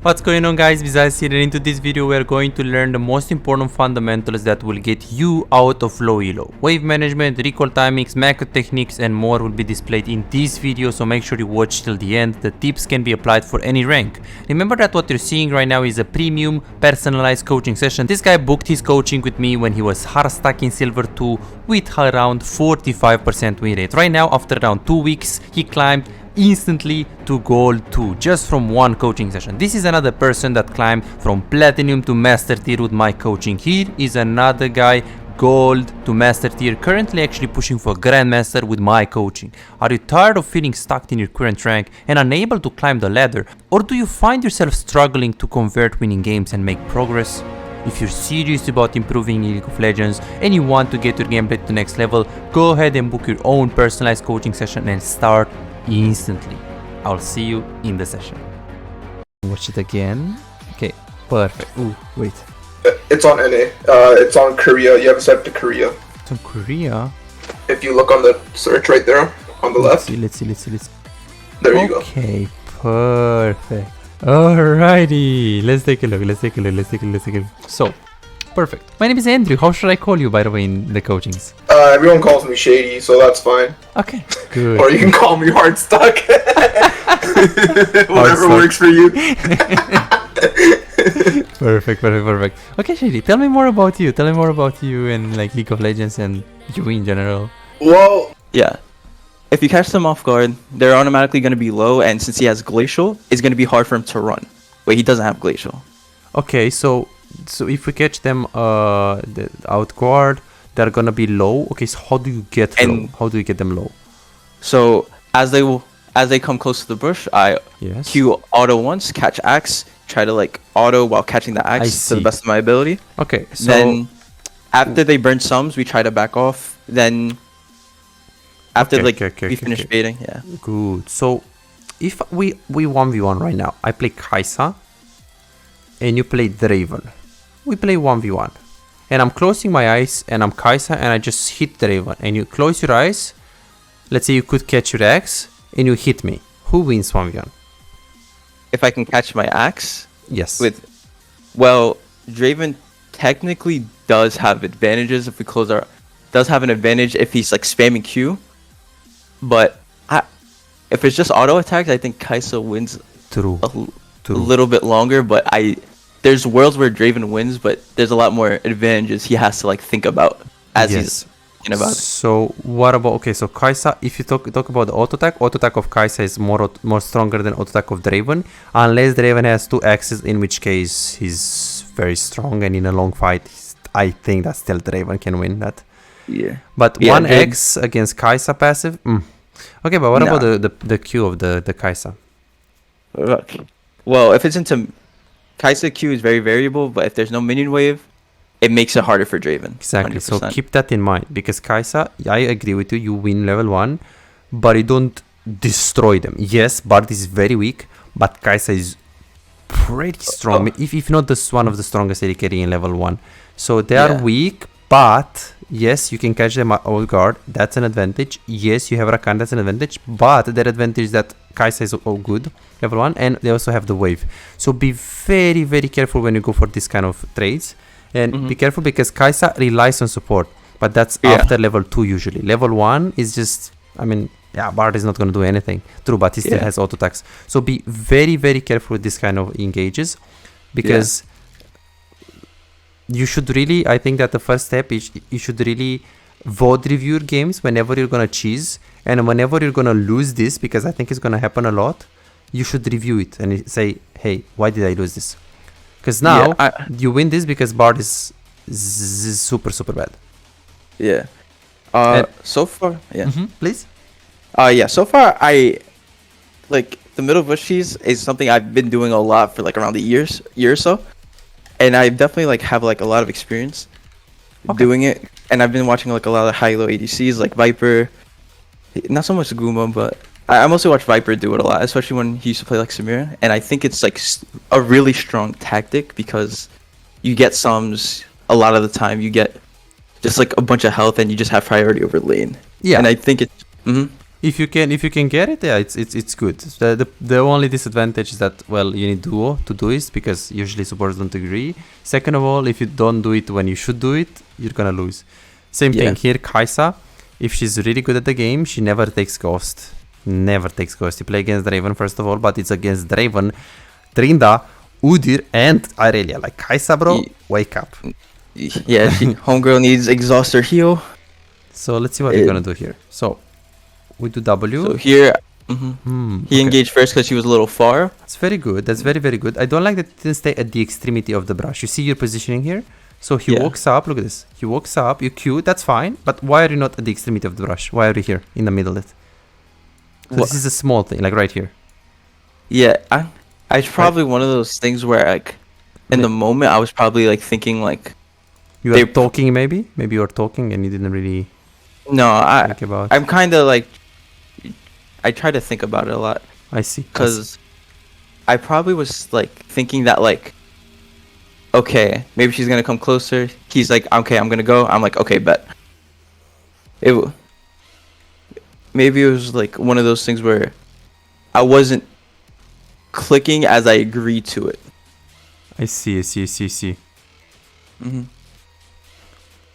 What's going on, guys? Besides here, and into this video we are going to learn the most important fundamentals that will get you out of low elo. Wave management, recall timings, macro techniques and more will be displayed in this video, so make sure you watch till the end. The tips can be applied for any rank. Remember that what you're seeing right now is a premium personalized coaching session. This guy booked his coaching with me when he was hard stuck in silver 2 with around 45% win rate. Right now, after around 2 weeks, he climbed instantly to gold 2 just from one coaching session. This is another person that climbed from platinum to master tier with my coaching. Here is another guy, gold to master tier, currently actually pushing for grandmaster with my coaching. Are you tired of feeling stuck in your current rank and unable to climb the ladder, or do you find yourself struggling to convert winning games and make progress? If you're serious about improving in League of Legends and you want to get your gameplay to the next level, go ahead and book your own personalized coaching session and start instantly. I'll see you in the session. Watch it again. Okay, perfect. Ooh, wait. It's on NA. It's on Korea. You have it set to Korea. It's on Korea. If you look on the search right there on the left. Let's see. There you go. Okay, perfect. Alrighty, let's take a look. So, perfect. My name is Andrew. How should I call you, by the way, in the coachings? Everyone calls me Shady, so that's fine. Okay, good. Or you can call me Hard Stuck. Whatever works for you. Perfect. Okay, Shady, tell me more about you. Tell me more about you and like League of Legends and you in general. Well, yeah. If you catch them off guard, they're automatically going to be low, and since he has Glacial, it's going to be hard for him to run. Wait, he doesn't have Glacial. Okay, so if we catch them out guard, they're gonna be low. Okay, so how do you get low? How do you get them low? So as they come close to the bush, I Q auto once, catch axe, try to like auto while catching the axe to the best of my ability. Okay, so then after they burn sums, we try to back off. Then after we finish baiting, yeah. Good. So if we 1v1 right now, I play Kai'Sa and you play Draven. We play 1v1 and I'm closing my eyes and I'm Kai'Sa and I just hit Draven and you close your eyes. Let's say you could catch your axe and you hit me. Who wins 1v1? If I can catch my axe? Yes. Well, Draven technically does have advantages if we close our... Does have an advantage if he's like spamming Q. But if it's just auto attacks, I think Kai'Sa wins a little bit longer, but there's worlds where Draven wins, but there's a lot more advantages he has to like think about as he's thinking about it. So what about so Kai'Sa, if you talk about the auto attack of Kai'Sa is more stronger than auto attack of Draven, unless Draven has 2 axes, in which case he's very strong, and in a long fight I think that still Draven can win that. Yeah. But 1 X against Kai'Sa passive? Okay, but what about the Q of the Kai'Sa? Well, if it's into... Kai'Sa Q is very variable, but if there's no minion wave, it makes it harder for Draven. Exactly, 100%. So keep that in mind, because Kai'Sa, I agree with you, you win level 1, but you don't destroy them. Yes, Bard is very weak, but Kai'Sa is pretty strong, if not one of the strongest AD carry in level 1. So they are weak, but yes, you can catch them off guard, that's an advantage. Yes, you have Rakan, that's an advantage, but their advantage is that Kai'Sa is good, level 1, and they also have the wave. So be very, very careful when you go for this kind of trades. And be careful because Kai'Sa relies on support, but that's after level 2 usually. Level 1 is just, Bard is not going to do anything. True, but he still has auto attacks. So be very, very careful with this kind of engages, because you should really, I think that the first step is you should really VOD review your games whenever you're going to cheese, and whenever you're going to lose this, because I think it's going to happen a lot, you should review it and say, hey, why did I lose this? Because now you win this because Bard is super, super bad. Yeah. So far, please? So far, like, the middle bush cheese is something I've been doing a lot for like around a year or so. And I definitely like have like a lot of experience doing it. And I've been watching like a lot of high-low ADCs like Viper. Not so much Guma, but I mostly watch Viper do it a lot, especially when he used to play like Samira. And I think it's like a really strong tactic because you get sums a lot of the time. You get just like a bunch of health and you just have priority over lane. Yeah. And I think it's... if you can get it, yeah, it's good. The only disadvantage is that, well, you need duo to do it because usually supporters don't agree. Second of all, if you don't do it when you should do it, you're gonna lose. Same thing here, Kai'Sa. If she's really good at the game, she never takes Ghost. Never takes Ghost. You play against Draven first of all, but it's against Draven, Trinda, Udyr, and Irelia. Like, Kai'Sa, bro, wake up. Yeah, homegirl needs exhaust or heal. So let's see what we're gonna do here. So we do W. So here, he engaged first because she was a little far. That's very good. That's very, very good. I don't like that it didn't stay at the extremity of the brush. You see your positioning here? So he walks up. Look at this. He walks up. You Q. That's fine. But why are you not at the extremity of the brush? Why are you here in the middle of it? So this is a small thing, like right here. Yeah, it's probably one of those things where, like, in the moment, I was probably like thinking like. You were talking, maybe you were talking and you didn't really. No, think about. I'm kind of like. I try to think about it a lot. I see. Because I probably was like thinking that like. Okay, maybe she's gonna come closer. He's like, okay, I'm gonna go. I'm like, okay, bet. Maybe it was like one of those things where I wasn't clicking as I agreed to it. I see.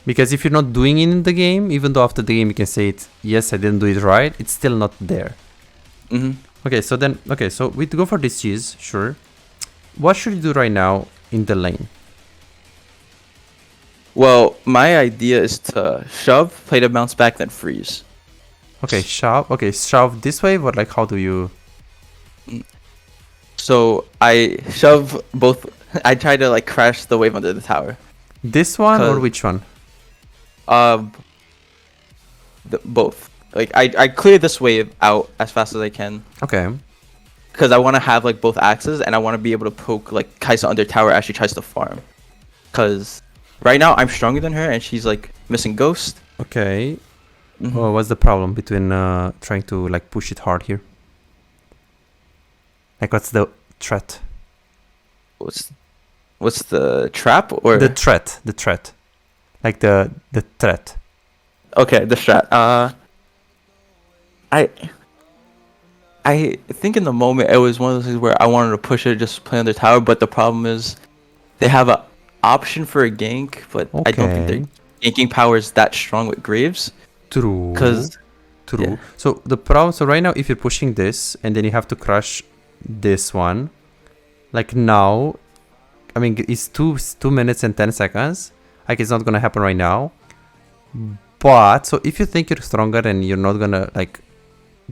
Because if you're not doing it in the game, even though after the game you can say it, yes, I didn't do it right, it's still not there. Okay, so we go for this cheese, sure. What should you do right now in the lane? Well, my idea is to shove, play the bounce back, then freeze. Okay, shove. Okay, shove this way, or like how do you? So I shove both. I try to like crash the wave under the tower. This one or which one? Both. Like I clear this wave out as fast as I can. Okay. Because I want to have like both axes, and I want to be able to poke like Kai'Sa under tower as she tries to farm. Because right now I'm stronger than her, and she's like missing ghost. Okay. Oh, what's the problem between trying to like push it hard here? Like, what's the threat? What's the trap or the threat? Like the threat. Okay, the strat. I think in the moment it was one of those things where I wanted to push it, just play on the tower, but the problem is they have an option for a gank, but I don't think their ganking power is that strong with Graves. True. True. Yeah. So the problem. So right now, if you're pushing this and then you have to crush this one, like now, I mean, it's 2 minutes and 10 seconds. Like, it's not gonna happen right now. But so if you think you're stronger and you're not gonna like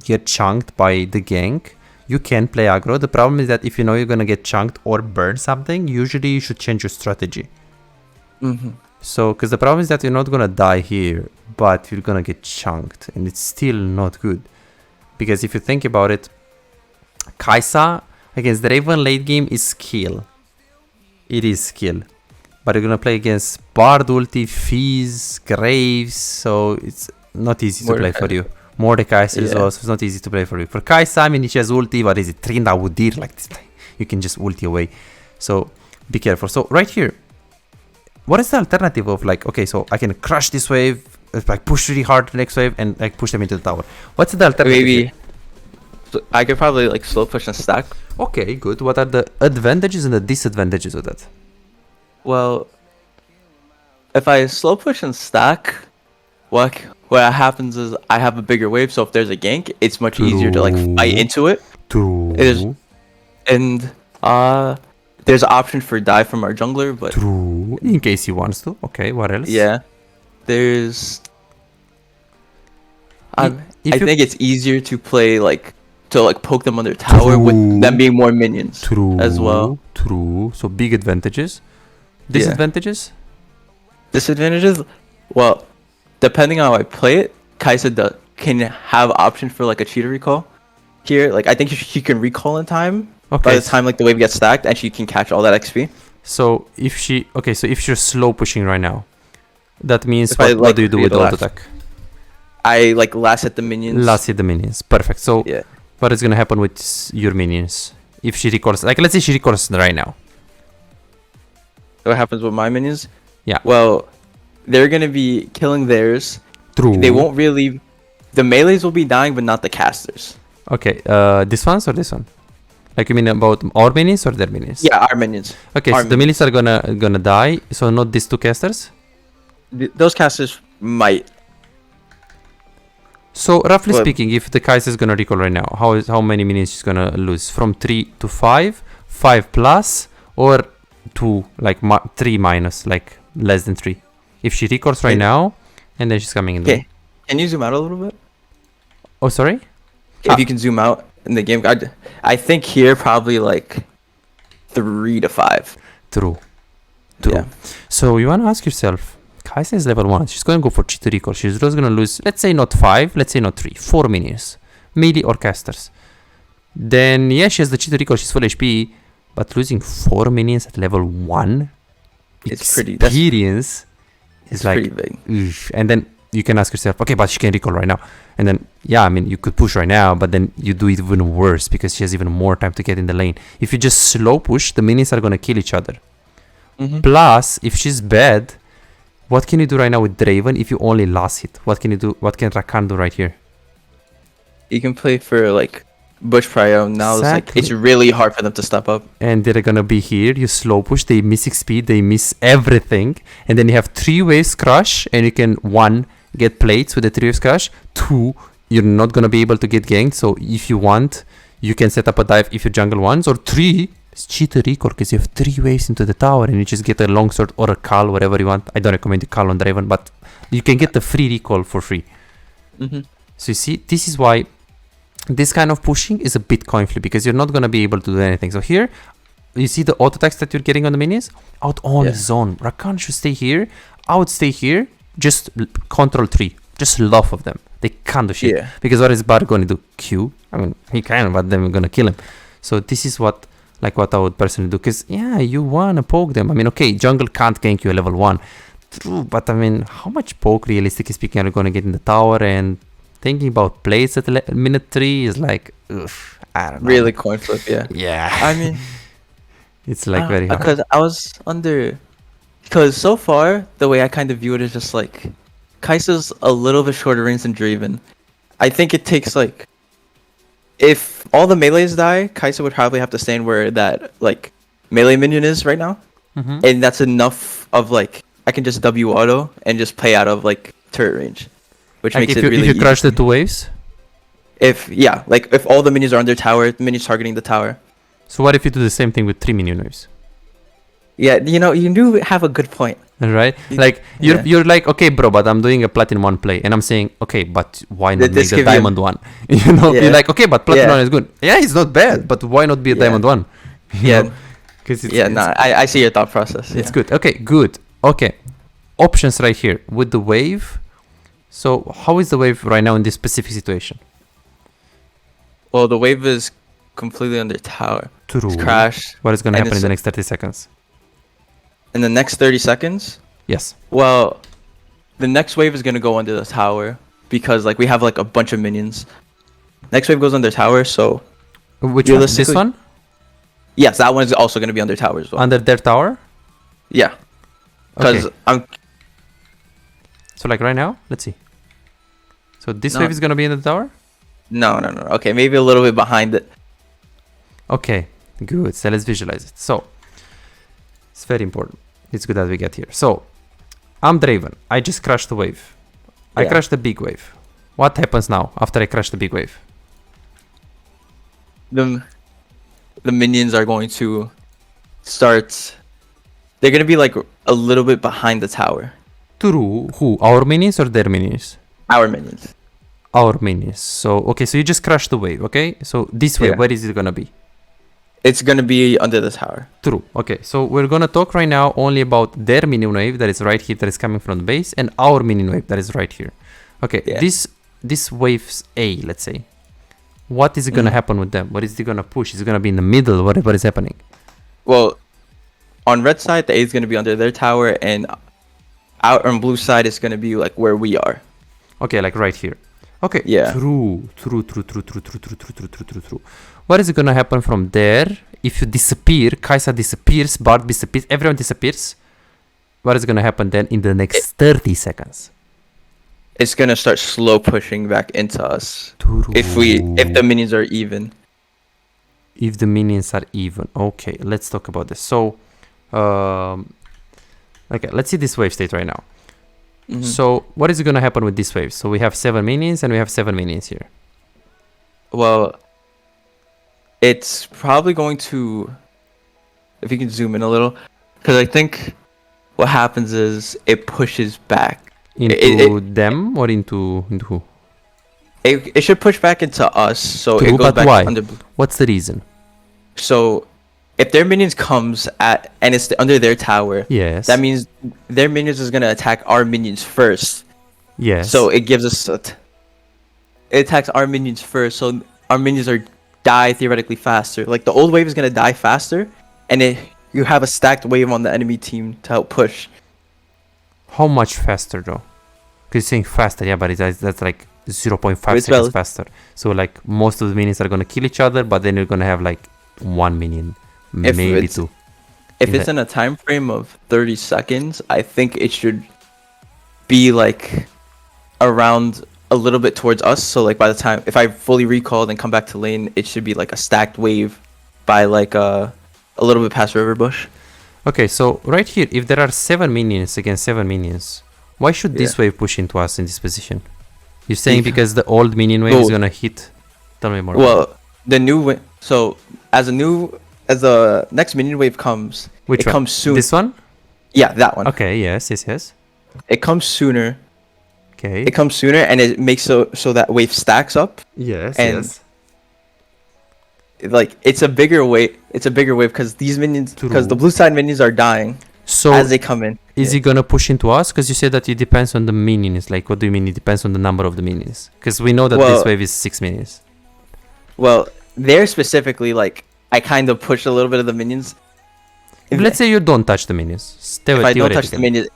get chunked by the gank, you can play aggro. The problem is that if you know you're gonna get chunked or burn something, usually you should change your strategy. So, because the problem is that you're not gonna die here, but you're gonna get chunked, and it's still not good. Because if you think about it, Kai'Sa against Draven late game is skill. It is skill. But you're gonna play against Bard ulti, Fizz, Graves, so it's not easy to play for you. Mordekaiser as well, so it's not easy to play for you. For Kai'Sa, I mean, she has ulti, what is it? Trinda, Udyr, like this. You can just ulti away. So be careful. So right here, what is the alternative of like, okay, so I can crush this wave, like push really hard the next wave, and like push them into the tower. What's the alternative? Maybe so I could probably like slow push and stack. Okay, good. What are the advantages and the disadvantages of that? Well, if I slow push and stack, what happens is I have a bigger wave, so if there's a gank, it's much easier to like fight into it. True. And there's an option for dive from our jungler, but true. In case he wants to. Okay, what else? Yeah. There's I think it's easier to play like poke them on their tower with them being more minions. True. As well. True. So big advantages. Disadvantages? Disadvantages? Well, depending on how I play it, Kai'Sa can have option for like a cheater recall. Here, like I think she can recall in time. Okay. By the time like the wave gets stacked, and she can catch all that XP. So if you're slow pushing right now, that means what do you do with auto attack? I like last hit the minions. Last hit the minions. Perfect. So what is gonna happen with your minions if she recalls? Like, let's say she recalls right now. What happens with my minions? Yeah. Well, they're gonna be killing theirs. True. They won't really the melees will be dying, but not the casters. Okay, this one or this one? Like you mean about our minions or their minions? Yeah, our minions. Okay, our so the minions are gonna die. So not these two casters. Those casters might. So roughly speaking, if the Kai'Sa is gonna recall right now, how many minions she's gonna lose? From 3 to 5, 5 plus, or 2, like 3 minus, like less than 3. If she recalls right now, and then she's coming in. Okay, can you zoom out a little bit? Oh, sorry. If you can zoom out in the game, I think here probably like 3 to 5. True. Yeah. So you wanna ask yourself. Kai'Sa is level 1. She's going to go for cheat recall. She's just going to lose, let's say not 5, let's say not 3, 4 minions. Melee or casters. Then, yeah, she has the cheat recall. She's full HP. But losing 4 minions at level 1 It's pretty. Experience is like pretty big. Oof. And then you can ask yourself, okay, but she can recall right now. And then, yeah, I mean, you could push right now, but then you do it even worse because she has even more time to get in the lane. If you just slow push, the minions are going to kill each other. Plus, if she's bad, what can you do right now with Draven if you only last hit? What can you do? What can Rakan do right here? You can play for like Bush Prio. Now it's really hard for them to step up. And they're gonna be here. You slow push. They miss XP. They miss everything. And then you have 3 waves crush, and you can 1 get plates with the 3 waves crush. 2, you're not gonna be able to get ganked. So if you want, you can set up a dive if you jungle once. Or 3. It's cheat recall because you have 3 waves into the tower and you just get a longsword or a Call, whatever you want. I don't recommend the Call on Draven, but you can get the free recall for free. So you see, this is why this kind of pushing is a bit coin flip because you're not going to be able to do anything. So here, you see the auto attacks that you're getting on the minions? Out on zone. Rakan should stay here. I would stay here. Just control 3. Just love of them. They can't do shit. Because what is Bar going to do? Q? I mean, he can, but then we're going to kill him. So this is what I would personally do, because yeah, you wanna poke them. I mean, okay, jungle can't gank you at level 1, true, but I mean, how much poke realistically speaking are you gonna get in the tower? And thinking about plays at minute 3 is like, oof, I don't know. Really coin flip, yeah. I mean, it's like very hard. Because I was because so far the way I kind of view it is just like Kai'Sa's a little bit shorter range than Draven. I think it takes like, if all the melees die, Kai'Sa would probably have to stand where that like melee minion is right now, and that's enough of like I can just W auto and just play out of like turret range, which like makes it really easy. If you crush the easy. 2 waves? If all the minions are under tower, the minions targeting the tower. So what if you do the same thing with 3 minion waves? Yeah, you do have a good point. Right? Like you're like, okay, bro, but I'm doing a platinum 1 play, and I'm saying, okay, but why not make the diamond 1? You know, you're like, okay, but platinum 1 is good. Yeah, it's not bad, but why not be a diamond 1? Because I see your thought process. It's good. Okay, good. Okay, options right here with the wave. So how is the wave right now in this specific situation? Well, the wave is completely under tower. True. It's crashed. What is going to happen in the next 30 seconds? In the next 30 seconds? Yes. Well, the next wave is going to go under the tower because like we have like a bunch of minions. Next wave goes under tower, so which one? This one? Yes, that one is also going to be under tower as well. Under their tower? Yeah. Because So like right now, let's see. So this wave is going to be in the tower? No. Okay, maybe a little bit behind it. Okay, good. So let's visualize it. So it's very important. It's good that we get here. So I'm Draven. I just crashed the wave. I crashed the big wave. What happens now after I crash the big wave? The minions are going to start. They're going to be like a little bit behind the tower. True. Who? Our minions or their minions? Our minions. Our minions. So, okay, so you just crashed the wave, okay? So this wave, where is it gonna be? It's gonna be under the tower. True. Okay, so we're gonna talk right now only about their minion wave that is right here, that is coming from the base, and our minion wave that is right here. Okay, this wave's A, let's say. What is gonna happen with them? What is it gonna push? Is it gonna be in the middle? What is happening? Well, on red side, the A is gonna be under their tower, and out on blue side is gonna be like where we are. Okay, like right here. Okay. Yeah. True. What is gonna happen from there if you disappear? Kai'Sa disappears, Bard disappears, everyone disappears. What is gonna happen then in the next 30 seconds? it's gonna start slow pushing back into us if the minions are even. If the minions are even. Okay, let's talk about this. So, okay, let's see this wave state right now. So what is going to happen with this wave? So we have 7 minions and we have 7 minions here. Well, it's probably going to, if you can zoom in a little, because I think what happens is it pushes back. Into them or into who? It should push back into us, so True, it goes but back why? under. What's the reason? So if their minions comes at and it's under their tower, Yes. that means their minions is gonna attack our minions first. Yes. So it gives us it attacks our minions first, so our minions are die theoretically faster. Like the old wave is gonna die faster, and you have a stacked wave on the enemy team to help push. How much faster though? Because you're saying faster, yeah, but that's like 0.5 seconds faster. So like most of the minions are gonna kill each other, but then you're gonna have like 1 minion, maybe 2. If it's in a time frame of 30 seconds, I think it should be like around a little bit towards us. So like by the time, if I fully recalled and come back to lane, it should be like a stacked wave by like a little bit past River Bush. Okay, so right here, if there are 7 minions against 7 minions, why should this wave push into us in this position? You're saying because the old minion wave is gonna hit? Tell me more. Well, the new so as the next minion wave comes, Which one? Comes soon. This one? Yeah, that one. Okay, yes. It comes sooner. Okay. It comes sooner, and it makes so that wave stacks up. Yes. Like it's a bigger wave. It's a bigger wave because these minions, because the blue side minions are dying. So as they come in, is it gonna push into us? Because you said that it depends on the minions. Like, what do you mean? It depends on the number of the minions. Because we know that this wave is 6 minions. Well, there specifically, like I kind of pushed a little bit of the minions. Let's say you don't touch the minions. If I don't touch the minions,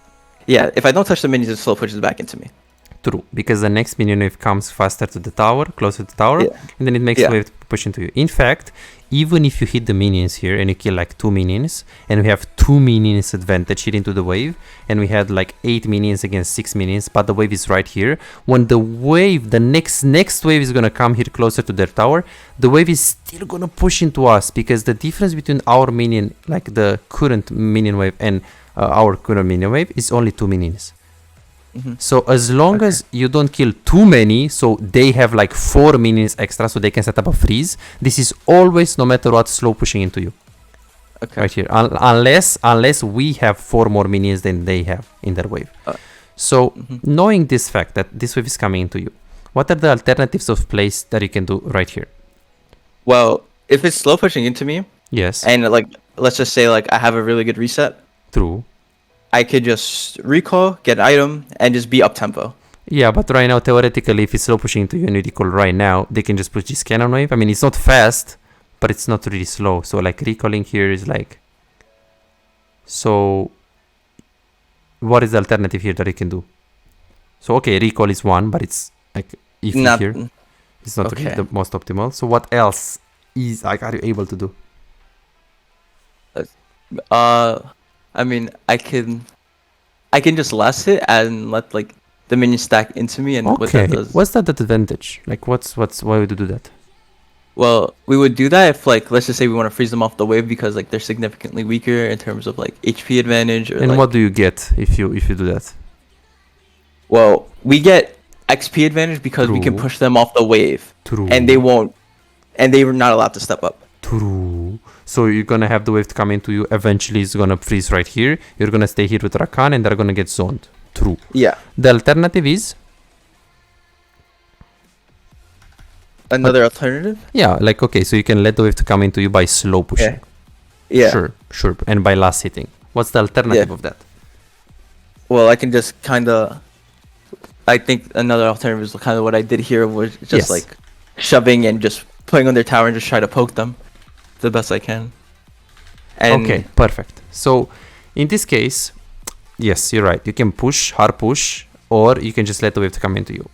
if I don't touch the minions, it slow pushes back into me. True, because the next minion wave comes faster to the tower, closer to the tower, and then it makes the wave push into you. In fact, even if you hit the minions here and you kill like 2 minions, and we have 2 minions advantage here into the wave, and we had like 8 minions against 6 minions, but the wave is right here. When the wave, the next wave is gonna come here closer to their tower, the wave is still gonna push into us, because the difference between our minion, like the current minion wave, and our current minion wave is only 2 minions. So as long as you don't kill too many, so they have like 4 minions extra, so they can set up a freeze, this is always, no matter what, slow pushing into you. Right here, unless we have 4 more minions than they have in their wave. So knowing this fact that this wave is coming into you, what are the alternatives of plays that you can do right here? Well, if it's slow pushing into me, yes, and like let's just say like I have a really good reset. True. I could just recall, get an item, and just be up tempo. Yeah, but right now, theoretically, if it's slow pushing into you and you recall right now, they can just push this cannon wave. I mean, it's not fast, but it's not really slow. So, like, recalling here is like... So, what is the alternative here that you can do? So, okay, recall is 1, but it's like, if you here, it's not really the most optimal. So, what else is, like, are you able to do? I mean, I can just last hit and let like the minion stack into me, and what that does. What's that advantage? Like, why would you do that? Well, we would do that if like let's just say we want to freeze them off the wave because like they're significantly weaker in terms of like HP advantage. Or, and what do you get if you do that? Well, we get XP advantage because we can push them off the wave. True. And they won't, and they were not allowed to step up. True. So you're gonna have the wave to come into you. Eventually, it's gonna freeze right here. You're gonna stay here with Rakan, and they're gonna get zoned. True. Yeah. The alternative is another alternative. Yeah, like okay, so you can let the wave to come into you by slow pushing. Yeah. Sure, and by last hitting. What's the alternative of that? Well, I can just kind of. I think another alternative is kind of what I did here, was just like shoving and just putting on their tower and just try to poke them the best I can. And okay, perfect. So in this case, yes, you're right. You can push, hard push, or you can just let the wave to come into you.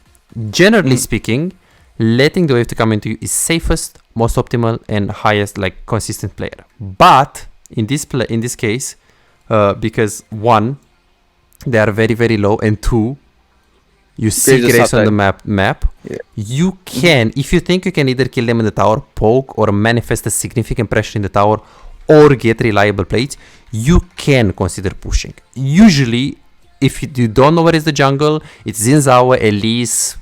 Generally speaking, letting the wave to come into you is safest, most optimal, and highest like consistent player. But in this case, because 1, they are very, very low, and 2, You see Graves is Graves on the outside. map. Yeah. You can, if you think you can either kill them in the tower, poke, or manifest a significant pressure in the tower, or get reliable plates, you can consider pushing. Usually, if you don't know where is the jungle, it's Zinzawa, Elise,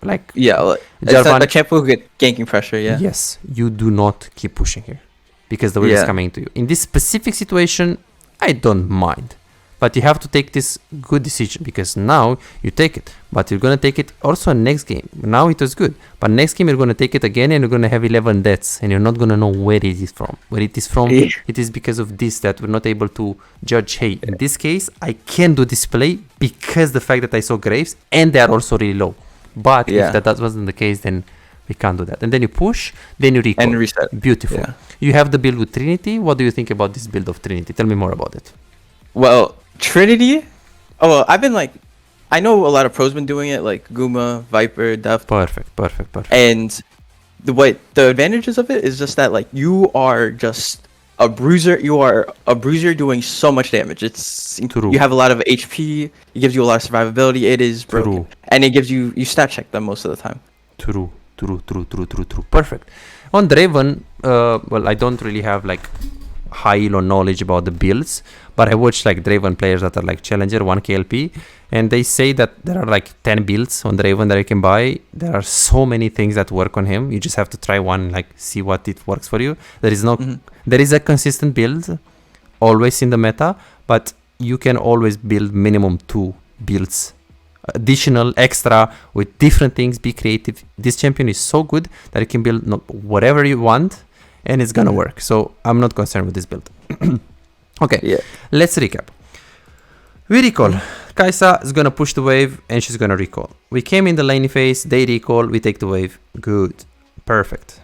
like Yeah, like, it's Jarvan. not a champ who get ganking pressure. Yeah. Yes, you do not keep pushing here because the wave is Yeah. coming to you. In this specific situation, I don't mind. But you have to take this good decision because now you take it. But you're going to take it also next game. Now it was good. But next game you're going to take it again and you're going to have 11 deaths. And you're not going to know where it is from. Where it is from, Yeah. it is because of this that we're not able to judge. Hey, in this case, I can do this play because the fact that I saw Graves and they are also really low. But Yeah. if that wasn't the case, then we can't do that. And then you push, then you recall. And reset. Beautiful. Yeah. You have the build with Trinity. What do you think about this build of Trinity? Tell me more about it. Well, Trinity. Oh, well, I've been like, I know a lot of pros been doing it, like Guma, Viper, Deft, Perfect. and the advantages of it is just that like you are just a bruiser. You are a bruiser doing so much damage. It's True. You have a lot of HP. It gives you a lot of survivability. It is broken, True. and it gives you stat check them most of the time. True. Perfect. On Draven, well, I don't really have like high elo knowledge about the builds, but I watch like Draven players that are like Challenger 1 KLP, and they say that there are like 10 builds on Draven that you can buy. There are so many things that work on him. You just have to try one, like see what it works for you. There is no, there is a consistent build always in the meta, but you can always build minimum 2 builds. Additional extra with different things, be creative. This champion is so good that you can build whatever you want and it's gonna work. So I'm not concerned with this build. Okay, Yeah. let's recap. We recall. Kai'Sa is gonna push the wave and she's gonna recall. We came in the laning phase, they recall, we take the wave. Good. Perfect.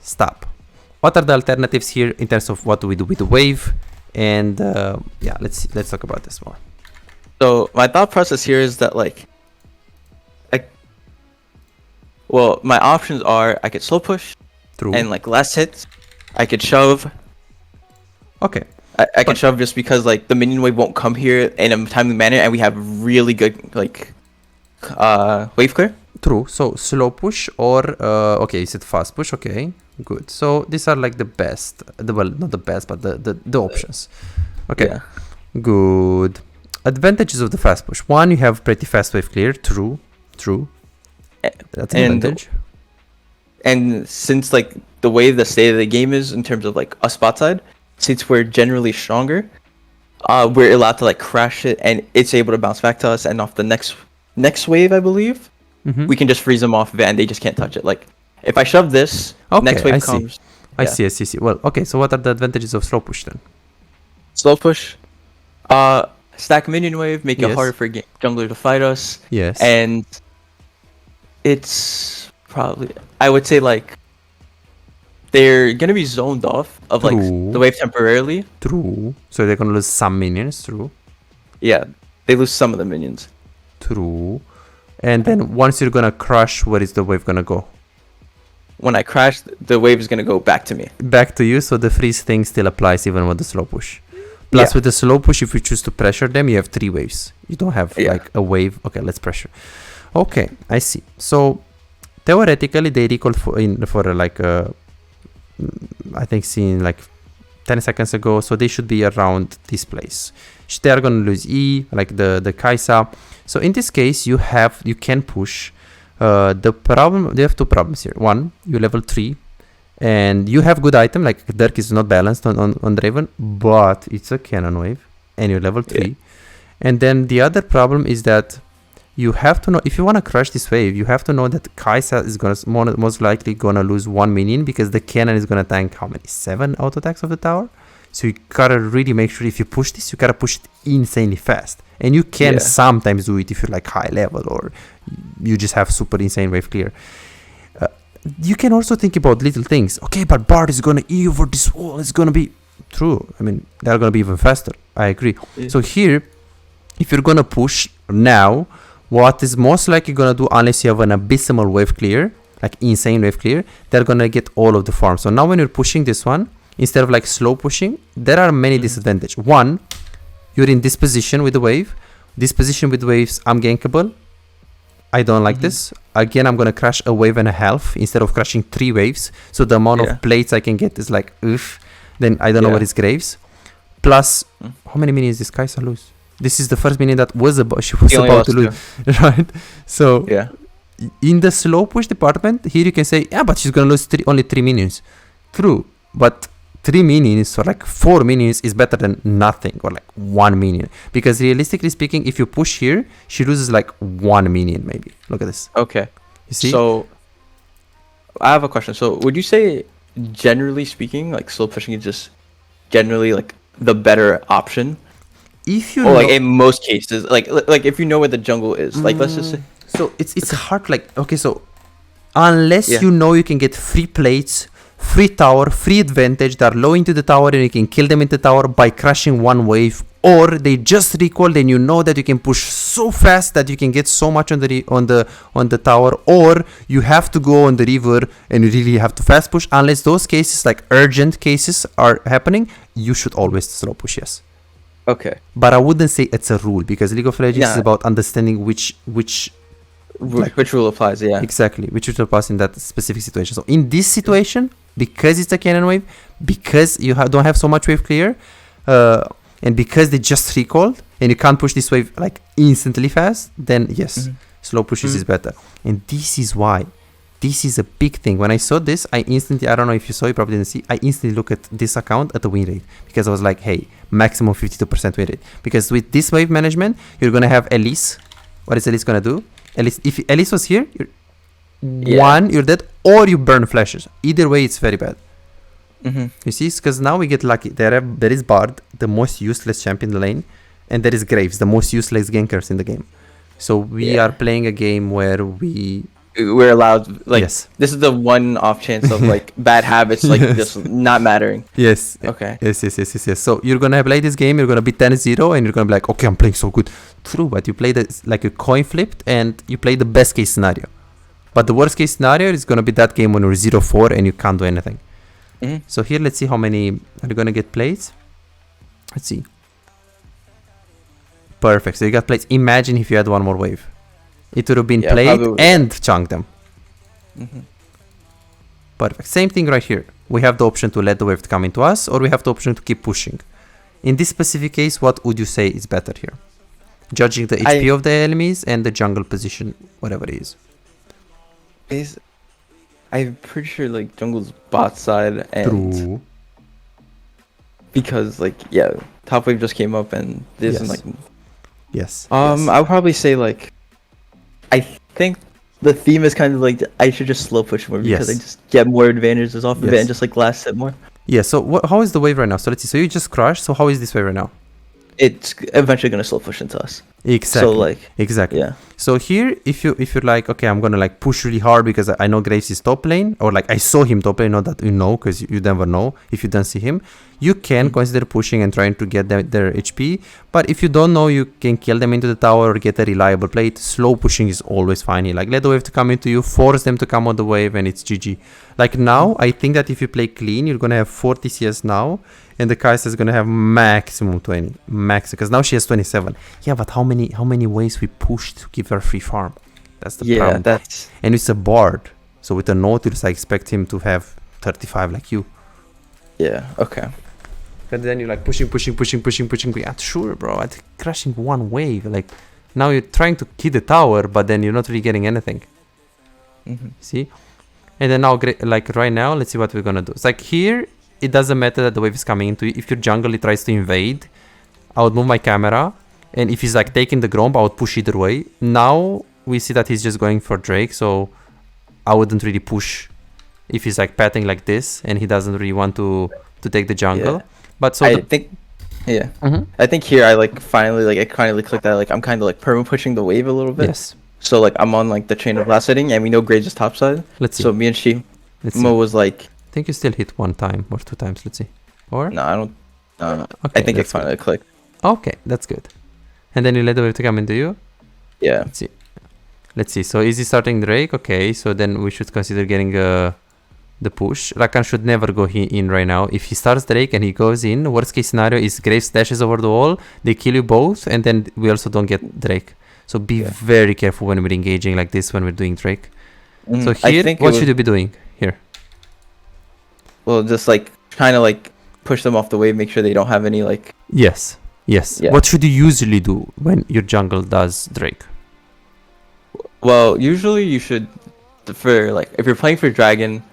Stop. What are the alternatives here in terms of what do we do with the wave? And yeah, let's talk about this more. So my thought process here is that well, my options are I could slow push, True. and like last hit, I could shove. Okay. I can shove just because like the minion wave won't come here in a timely manner, and we have really good like wave clear. True. So slow push or okay, you said fast push. Okay, good. So these are like the best. Well, not the best, but the options. Okay, Yeah. good. Advantages of the fast push. One, you have pretty fast wave clear. True. That's an advantage. And since like the way the state of the game is in terms of like a spot side, since we're generally stronger, we're allowed to like crash it and it's able to bounce back to us, and off the next wave, I believe, we can just freeze them off of it and they just can't touch it. Like if I shove this, Okay, next wave I see. comes. I Yeah. see. Well, okay. So what are the advantages of slow push then? Slow push, stack minion wave, make it Yes. harder for jungler to fight us, Yes. and it's probably, I would say, like they're gonna be zoned off of like True. the wave temporarily. True. So they're gonna lose some minions. True. Yeah, they lose some of the minions. True. And then once you're gonna crush, where is the wave gonna go? When I crash, the wave is gonna go back to me. Back to you. So the freeze thing still applies even with the slow push. Plus, with the slow push, if you choose to pressure them, you have 3 waves. You don't have like a wave. Okay, let's pressure. Okay, I see. So theoretically, they recall for like I think seen like 10 seconds ago. So they should be around this place. They are gonna lose E, like the Kai'Sa. So in this case, you can push. The problem, they have 2 problems here. One, you level 3. And you have good item, like Dirk is not balanced on Draven, but it's a cannon wave, and you're level 3. And then the other problem is that you have to know, if you want to crush this wave, you have to know that Kai'Sa is most likely gonna lose 1 minion, because the cannon is gonna tank how many? 7 auto attacks of the tower? So you gotta really make sure if you push this, you gotta push it insanely fast. And you can sometimes do it if you're like high level, or you just have super insane wave clear. You can also think about little things. Okay, but Bard is gonna E over this wall. It's gonna be true. I mean, they're gonna be even faster. I agree. Yeah. So here, if you're gonna push now, what is most likely gonna do, unless you have an abysmal wave clear, like insane wave clear, they're gonna get all of the farm. So now when you're pushing this one, instead of like slow pushing, there are many disadvantages. One, you're in this position with the wave. This position with waves, I'm gankable. I don't like this. Again, I'm gonna crash a wave and a half instead of crashing 3 waves. So the amount of plates I can get is like, oof. Then I don't know what is Graves. Plus, how many minions this Kai'Sa lose? This is the first minion that she was about to lose, right? So in the slow push department, here you can say, yeah, but she's gonna lose only 3 minions. True, but 3 minions or like 4 minions is better than nothing or like 1 minion. Because realistically speaking, if you push here, she loses like 1 minion maybe. Look at this. Okay. You see? So I have a question. So would you say, generally speaking, like slow pushing is just generally like the better option? If you or like in most cases, like if you know where the jungle is, like let's just say. So it's hard. Like, okay, so unless you know you can get free plates, free tower, free advantage, they're low into the tower and you can kill them in the tower by crashing 1 wave, or they just recall, then you know that you can push so fast that you can get so much on the tower, or you have to go on the river and you really have to fast push. Unless those cases, like urgent cases, are happening, you should always slow push. Yes. Okay. But I wouldn't say it's a rule, because League of Legends is about understanding which rule applies. Yeah. Exactly, which rule applies in that specific situation. So in this situation, because it's a cannon wave, because you don't have so much wave clear, and because they just recalled and you can't push this wave like instantly fast, then yes, slow pushes is better. And this is why. This is a big thing. When I saw this, I don't know if you saw, you probably didn't see, I instantly look at this account at the win rate, because I was like, hey, maximum 52% win rate. Because with this wave management, you're going to have Elise. What is Elise going to do? Elise, if Elise was here, you're dead, or you burn flashes. Either way, it's very bad. You see, because now we get lucky. There is Bard, the most useless champion in the lane, and there is Graves, the most useless gankers in the game. So we are playing a game where we're allowed, like, this is the one off chance of like bad habits, like just not mattering. Yes. Okay. Yes. So you're gonna play this game, you're gonna be 10-0, and you're gonna be like, okay, I'm playing so good. True, but you play like a coin flipped, and you play the best case scenario. But the worst case scenario is gonna be that game when you're 0-4 and you can't do anything. So here, let's see how many are you gonna get plates. Let's see. Perfect. So you got plates. Imagine if you had one more wave. It would have been played and chunked them. Perfect. Same thing right here. We have the option to let the wave come into us, or we have the option to keep pushing. In this specific case, what would you say is better here? Judging the HP of the enemies and the jungle position, whatever it is. I'm pretty sure like jungle's bot side, and true. Because like top wave just came up and this is like I would probably say like I think the theme is kind of like I should just slow push more because I just get more advantages off of it and just like last it more. Yeah, so how is the wave right now? So let's see. So you just crashed. So how is this wave right now? It's eventually gonna slow push into us. Exactly. So like yeah. So here, if you're like, okay, I'm gonna like push really hard because I know Graves is top lane, or like I saw him top lane, not that you know, because you never know if you don't see him. You can consider pushing and trying to get their HP, but if you don't know, you can kill them into the tower or get a reliable plate. Slow pushing is always fine here. Like let the wave to come into you, force them to come on the wave, and it's GG. Like now, I think that if you play clean, you're gonna have 40 CS now, and the Kai'Sa is gonna have maximum 20, because now she has 27. Yeah, but how many ways we pushed to give her free farm? That's the problem. And it's a Bard, so with a Nautilus, I expect him to have 35 like you. Yeah. Okay. But then you're like pushing. Yeah, sure, bro. I'm crashing one wave. Like now you're trying to kill the tower, but then you're not really getting anything. See? And then now, like right now, let's see what we're gonna do. It's like here, it doesn't matter that the wave is coming into you. If your jungle tries to invade, I would move my camera, and if he's like taking the Gromp, I would push either way. Now we see that he's just going for Drake, so I wouldn't really push if he's like patting like this and he doesn't really want to take the jungle. But so I think here I finally clicked that I kind of perma pushing the wave a little bit. Yes. So like I'm on like the chain of last setting, and we know Graves is topside. Let's see. So me and Mo was like, I think you still hit 1 time or 2 times. Let's see. Or no, I don't. Okay, I think it finally clicked. Okay, that's good. And then you let the wave to come into you. Yeah. Let's see. So is he starting Drake? Okay. So then we should consider getting the push. Rakan should never go in right now. If he starts Drake and he goes in, worst case scenario is Graves dashes over the wall, they kill you both, and then we also don't get Drake. So be very careful when we're engaging like this when we're doing Drake. So I here, think what should you be doing here? Well, just like trying to like push them off the wave, make sure they don't have any like. Yes. Yeah. What should you usually do when your jungle does Drake? Well, usually you should, for like if you're playing for dragon,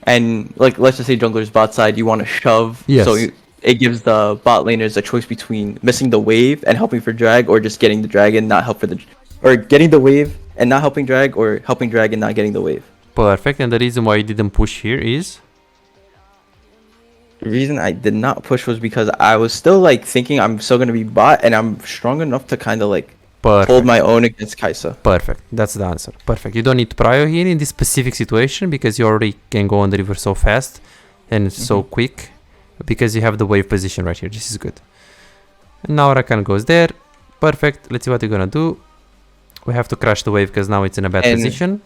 and like let's just say jungler's bot side, you want to shove. Yes. So it gives the bot laners a choice between missing the wave and helping for drag, or just getting the dragon, not help for the, or getting the wave and not helping drag, or helping drag and not getting the wave. Perfect. And the reason why you didn't push here is? The reason I did not push was because I was still like thinking I'm still gonna be bot, and I'm strong enough to kind of like hold my own against Kai'Sa. Perfect. That's the answer. Perfect. You don't need to prio here in this specific situation because you already can go on the river so fast and so quick because you have the wave position right here. This is good. And now Rakan goes there. Perfect. Let's see what we're gonna do. We have to crash the wave because now it's in a bad position.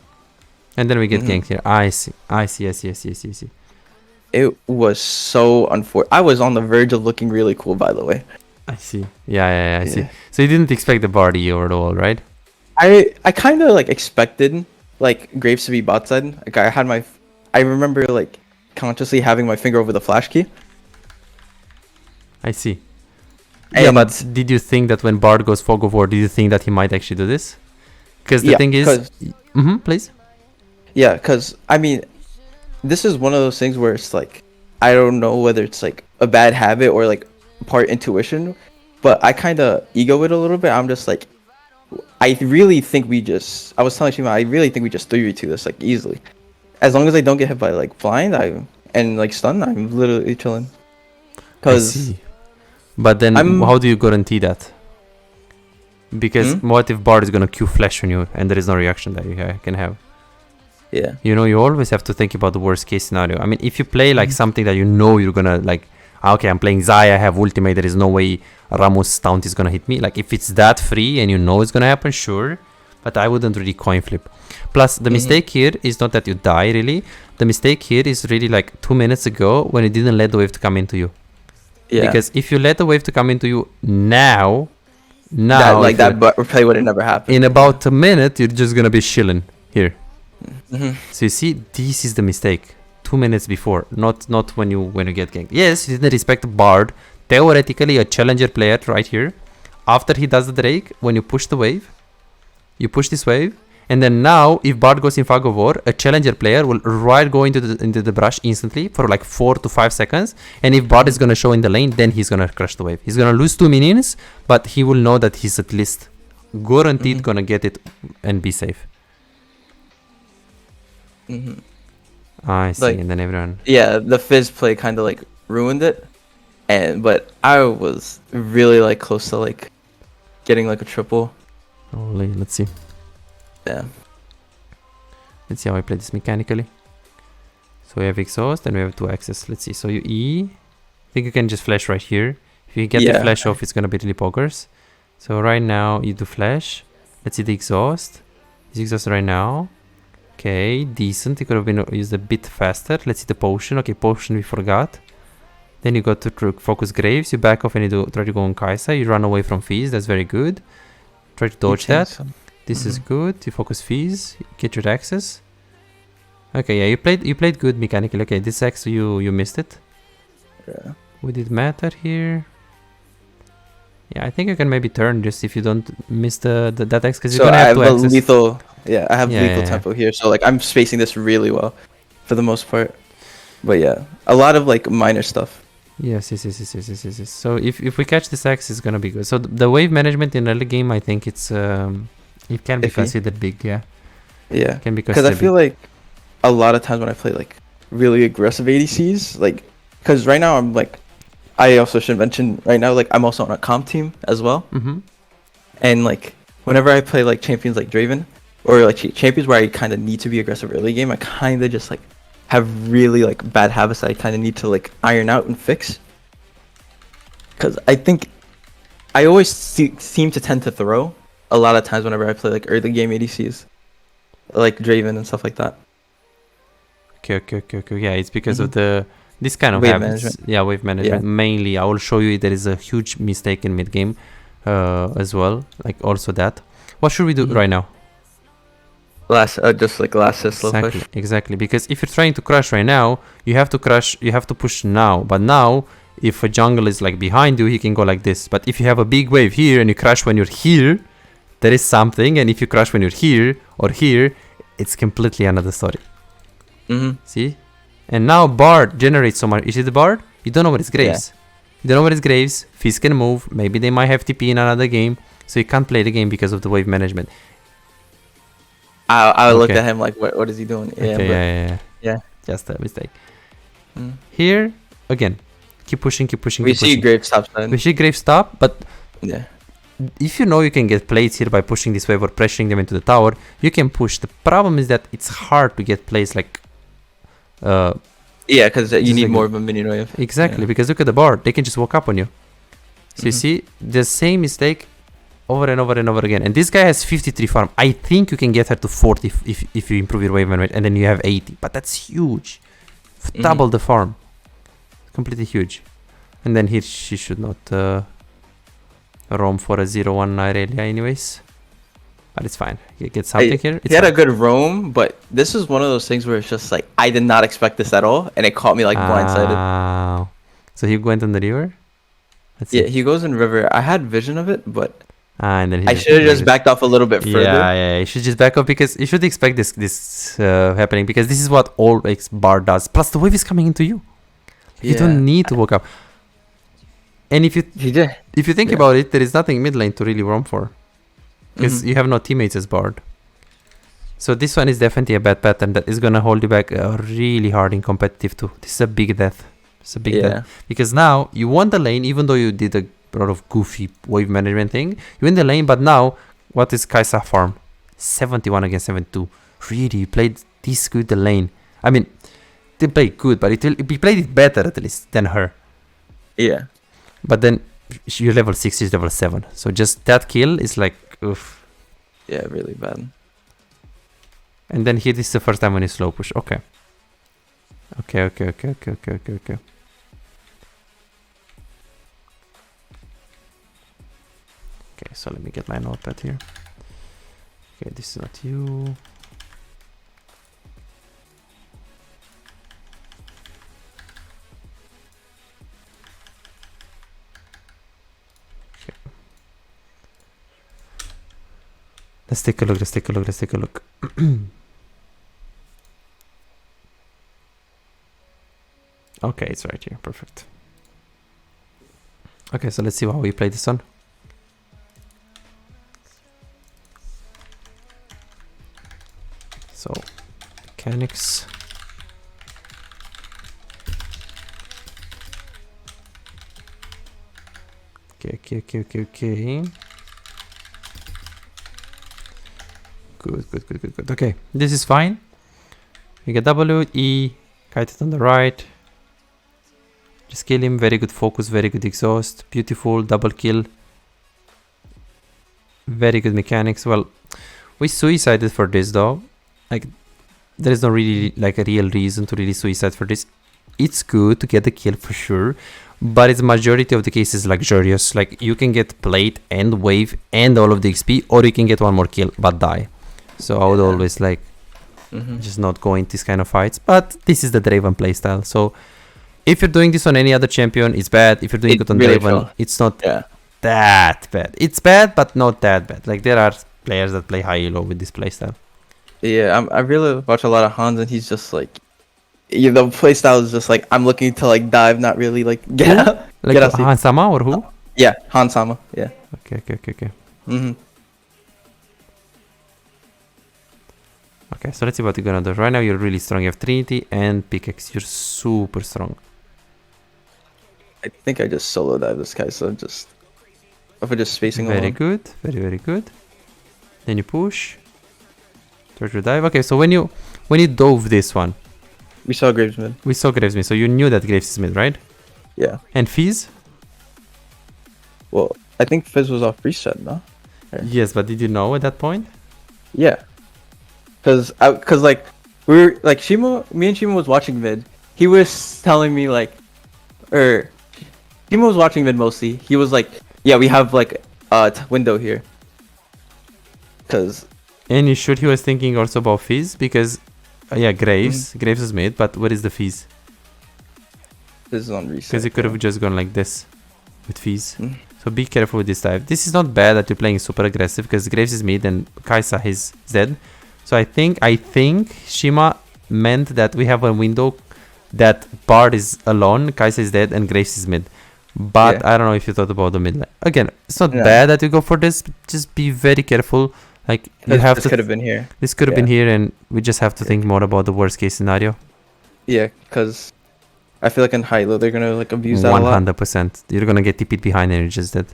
And then we get ganked here. I see. Yes. It was so unfortunate. I was on the verge of looking really cool, by the way. I see. Yeah, I see. So you didn't expect the Bardy over at all, right? I kind of like expected like Graves to be bot side. Like I remember like consciously having my finger over the flash key. I see. Yeah, but did you think that when Bard goes Fog of War, did you think that he might actually do this? Because the thing is... please? Yeah, because, I mean, this is one of those things where it's like, I don't know whether it's like a bad habit or like part intuition, but I kind of ego it a little bit. I'm just like, I really think I was telling Shima, I really think we just 3v2 this like easily. As long as I don't get hit by like blind and like stun, I'm literally chilling. Because... But then how do you guarantee that? Because what if Bard is gonna Q flash on you and there is no reaction that you can have? Yeah. You know, you always have to think about the worst case scenario. I mean, if you play like something that you know you're gonna like, okay, I'm playing Zaya, I have ultimate, there is no way Ramos' taunt is gonna hit me. Like if it's that free and you know it's gonna happen, sure. But I wouldn't really coin flip. Plus, the mistake here is not that you die really. The mistake here is really like 2 minutes ago when you didn't let the wave to come into you. Yeah. Because if you let the wave to come into you now that replay would have never happened. In about a minute, you're just gonna be chilling here. So you see, this is the mistake. 2 minutes before, not when you get ganked. Yes, you didn't respect Bard. Theoretically, a challenger player right here. After he does the Drake, when you push the wave, you push this wave. And then now, if Bard goes in Fog of War, a challenger player will go into the brush instantly for like 4 to 5 seconds. And if Bard is gonna show in the lane, then he's gonna crush the wave. He's gonna lose 2 minions, but he will know that he's at least guaranteed gonna get it and be safe. I see, like, and then everyone... Yeah, the Fizz play kind of like ruined it. But I was really like close to like getting like a triple. Holy, let's see. Yeah. Let's see how I play this mechanically. So we have exhaust and we have 2 axes. Let's see. So you E. I think you can just flash right here. If you get the flash off, it's gonna be really poggers. So right now you do flash. Let's see the exhaust. This exhaust right now. Okay, decent. It could have been used a bit faster. Let's see the potion. Okay, potion we forgot. Then you go to focus Graves. You back off and you try to go on Kai'Sa. You run away from Fizz. That's very good. Try to dodge that. This is good. You focus Fizz, get your access. Okay, yeah, you played good mechanically. Okay, this axe you missed it. Yeah. Would it matter here? Yeah, I think you can maybe turn just if you don't miss that axe because you're gonna have 2 axes. Lethal. Yeah, I have lethal tempo here, so like I'm spacing this really well, for the most part. But yeah, a lot of like minor stuff. Yes. So if we catch this axe, it's gonna be good. So the wave management in early game, I think it's it can be considered big, yeah. Yeah. Can be because I feel like a lot of times when I play like really aggressive ADCs, like because right now I'm like, I also should mention right now like I'm also on a comp team as well. And like whenever I play like champions like Draven or like champions where I kind of need to be aggressive early game, I kind of just like have really like bad habits that I kind of need to like iron out and fix. Because I think I always seem to tend to throw a lot of times whenever I play like early game ADCs, like Draven and stuff like that. Okay. Yeah, it's because of this kind of wave habits. Management. Yeah, wave management. Yeah. Mainly, I will show you there is a huge mistake in mid game as well. Like also that. What should we do right now? Just like last slow Exactly, push. exactly. Because if you're trying to crush right now, you have to crush. You have to push now. But now, if a jungle is like behind you, he can go like this. But if you have a big wave here and you crush when you're here, there is something. And if you crush when you're here or here, it's completely another story. See? And now Bard generates so much. You see the Bard? You don't know what his graves. You don't know what his graves. Fizz can move. Maybe they might have TP in another game. So you can't play the game because of the wave management. I looked at him like, what is he doing? Yeah, Just a mistake. Here, again, keep pushing. We see Grave stop sign. We see Grave stop, but yeah, if you know you can get plays here by pushing this wave or pressuring them into the tower, you can push. The problem is that it's hard to get plays like... yeah, because you need more of a minion wave. Exactly, because look at the Bard. They can just walk up on you. So you see, the same mistake over and over and over again. And this guy has 53 farm. I think you can get her to 40 if you improve your wave management, and then you have 80. But that's huge. Double the farm. Completely huge. And then here she should not roam for a 0-1 Irelia anyways. But it's fine. You get something here. He had a good roam, but this is one of those things where it's just like, I did not expect this at all. And it caught me like blindsided. So he went on the river? Yeah, he goes in river. I had vision of it, but... and then I should have just backed off a little bit further. Yeah, you should just back off because you should expect this happening, because this is what all Bard does. Plus the wave is coming into you. You don't need to walk up. And if you think about it, there is nothing mid lane to really roam for, because you have no teammates as Bard. So this one is definitely a bad pattern that is gonna hold you back really hard in competitive too. This is a big death. It's a big death, because now you won the lane even though you did a lot of goofy wave management thing. You win the lane, but now what is Kai'Sa farm? 71 against 72. Really, you played this good the lane. I mean, they played good, but he played it better at least than her. Yeah. But then you're level 6, she's level 7. So just that kill is like, oof. Yeah, really bad. And then here, this is the first time when you slow push. Okay. Okay. Okay, so let me get my notepad here. Okay, this is not you. Okay. Let's take a look. Okay, it's right here. Perfect. Okay, so let's see how we play this one. So, mechanics. Okay. Good. Okay, this is fine. We get W, E, kite it on the right. Just kill him. Very good focus, very good exhaust. Beautiful double kill. Very good mechanics. Well, we suicided for this though. Like, there is no really like a real reason to really suicide for this. It's good to get the kill for sure, but it's majority of the cases luxurious. Like, you can get plate and wave and all of the XP, or you can get one more kill but die. So I would always like just not go into this kind of fights. But this is the Draven playstyle. So if you're doing this on any other champion, it's bad. If you're doing it on really Draven, it's not that bad. It's bad, but not that bad. Like, there are players that play high elo with this playstyle. Yeah, I really watch a lot of Hans, and he's just like, the playstyle is just like, I'm looking to like dive, not really like get out. Like get out Hansama or who? Yeah, Hansama. Yeah. Okay. Okay, so let's see what you're gonna do. Right now you're really strong. You have Trinity and Pickaxe. You're super strong. I think I just solo dive this guy, so just if we're just spacing very along. Good, very good. Then you push. Try to dive. Okay, so when you dove this one, we saw Graves mid. We saw Graves mid, so you knew that Graves is mid, right? Yeah. And Fizz? Well, I think Fizz was off reset, no? Yes, but did you know at that point? Yeah. Cause like we were like me and Shimo was watching mid. He was telling me like, Shimo was watching mid mostly. He was like, yeah, we have like a window here. because And you sure he was thinking also about Fizz? Because, yeah, Graves. Graves is mid, but what is the Fizz? this is on reset. Because he could have just gone like this with Fizz. So be careful with this dive. This is not bad that you're playing super aggressive because Graves is mid and Kaisa is dead. So I think Shima meant that we have a window that Bard is alone, Kaisa is dead, and Graves is mid. But I don't know if you thought about the mid lane. Again, it's not bad that you go for this, but just be very careful. Like you have this could have been here. This could have been here, and we just have to think more about the worst case scenario. Yeah, because I feel like in high-low they're gonna like abuse that a lot. 100%. You're gonna get TP'd behind and you're just dead.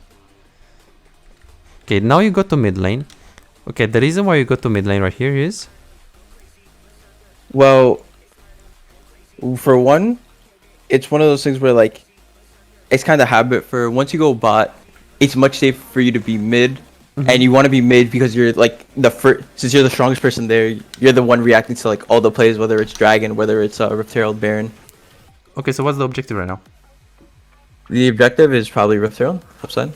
Okay, now you go to mid lane. Okay, the reason why you go to mid lane right here is... Well, for one, it's one of those things where like, it's kind of habit for once you go bot, it's much safer for you to be mid. And you want to be mid because you're like the first, since you're the strongest person there, you're the one reacting to like all the plays, whether it's Dragon, whether it's Rift Herald, Baron. Okay, so what's the objective right now? The objective is probably Rift Herald, upside.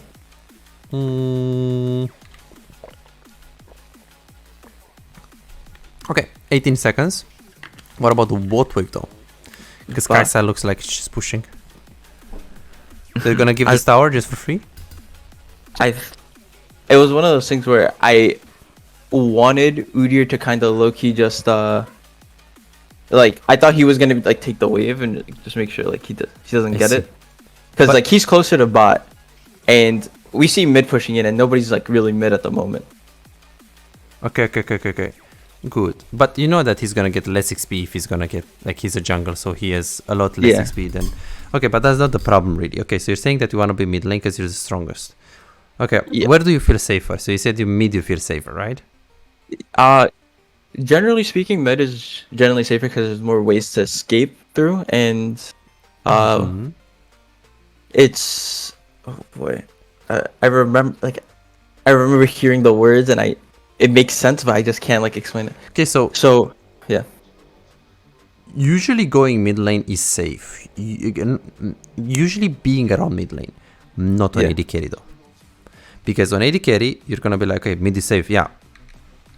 Okay, 18 seconds. What about the bot wave though? Because Kaisa looks like she's pushing. They're gonna give this tower just for free? It was one of those things where I wanted Udyr to kind of low-key just like I thought he was gonna like take the wave and just make sure like he doesn't get it, because like he's closer to bot, and we see mid pushing in and nobody's like really mid at the moment. Okay. Good. But you know that he's gonna get less XP if he's gonna get like he's a jungle, so he has a lot less XP than. Okay, but that's not the problem really. Okay, so you're saying that you want to be mid lane because you're the strongest. Okay, where do you feel safer? So you said you mid you feel safer, right? Generally speaking, mid is generally safer because there's more ways to escape through, and it's I remember hearing the words and it makes sense, but I just can't like explain it. Okay, so yeah. Usually going mid lane is safe. Usually being around mid lane, not on AD carry though. Because on AD carry, you're gonna be like, okay, mid is safe. Yeah,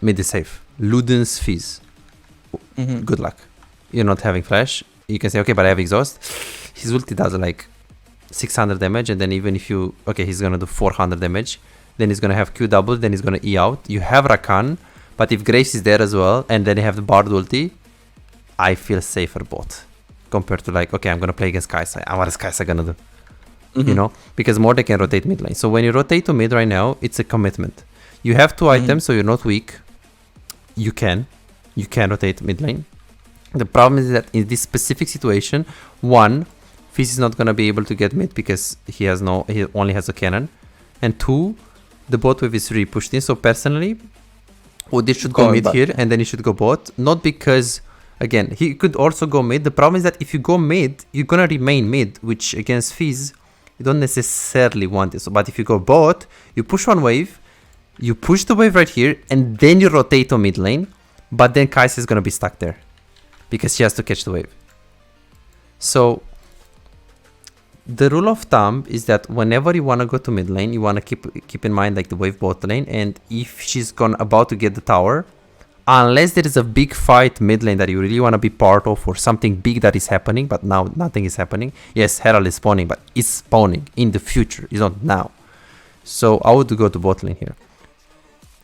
mid is safe. Luden's Fizz. Good luck. You're not having flash. You can say, okay, but I have exhaust. His ulti does like 600 damage, and then even if you... Okay, he's gonna do 400 damage. Then he's gonna have Q double, then he's gonna E out. You have Rakan, but if Graves is there as well, and then you have the Bard ulti, I feel safer bot. Compared to like, okay, I'm gonna play against Kaisa. What is Kaisa gonna do? You know, because more they can rotate mid lane. So when you rotate to mid right now, it's a commitment. You have 2 items, so you're not weak. You can rotate mid lane. The problem is that in this specific situation, 1, Fizz is not gonna be able to get mid because he only has a cannon, and 2, the bot wave is really pushed in. So personally, Udyr should go mid here, and then he should go bot. Not because, again, he could also go mid. The problem is that if you go mid, you're gonna remain mid, which against Fizz, you don't necessarily want it. So, but if you go bot, you push one wave, you push the wave right here, and then you rotate to mid lane. But then Kaisa is gonna be stuck there because she has to catch the wave. So the rule of thumb is that whenever you wanna go to mid lane, you wanna keep in mind like the wave bot lane, and if she's about to get the tower, unless there is a big fight mid lane that you really want to be part of, or something big that is happening, but now nothing is happening. Yes, Herald is spawning, but it's spawning in the future, it's not now. So I would go to bot lane here.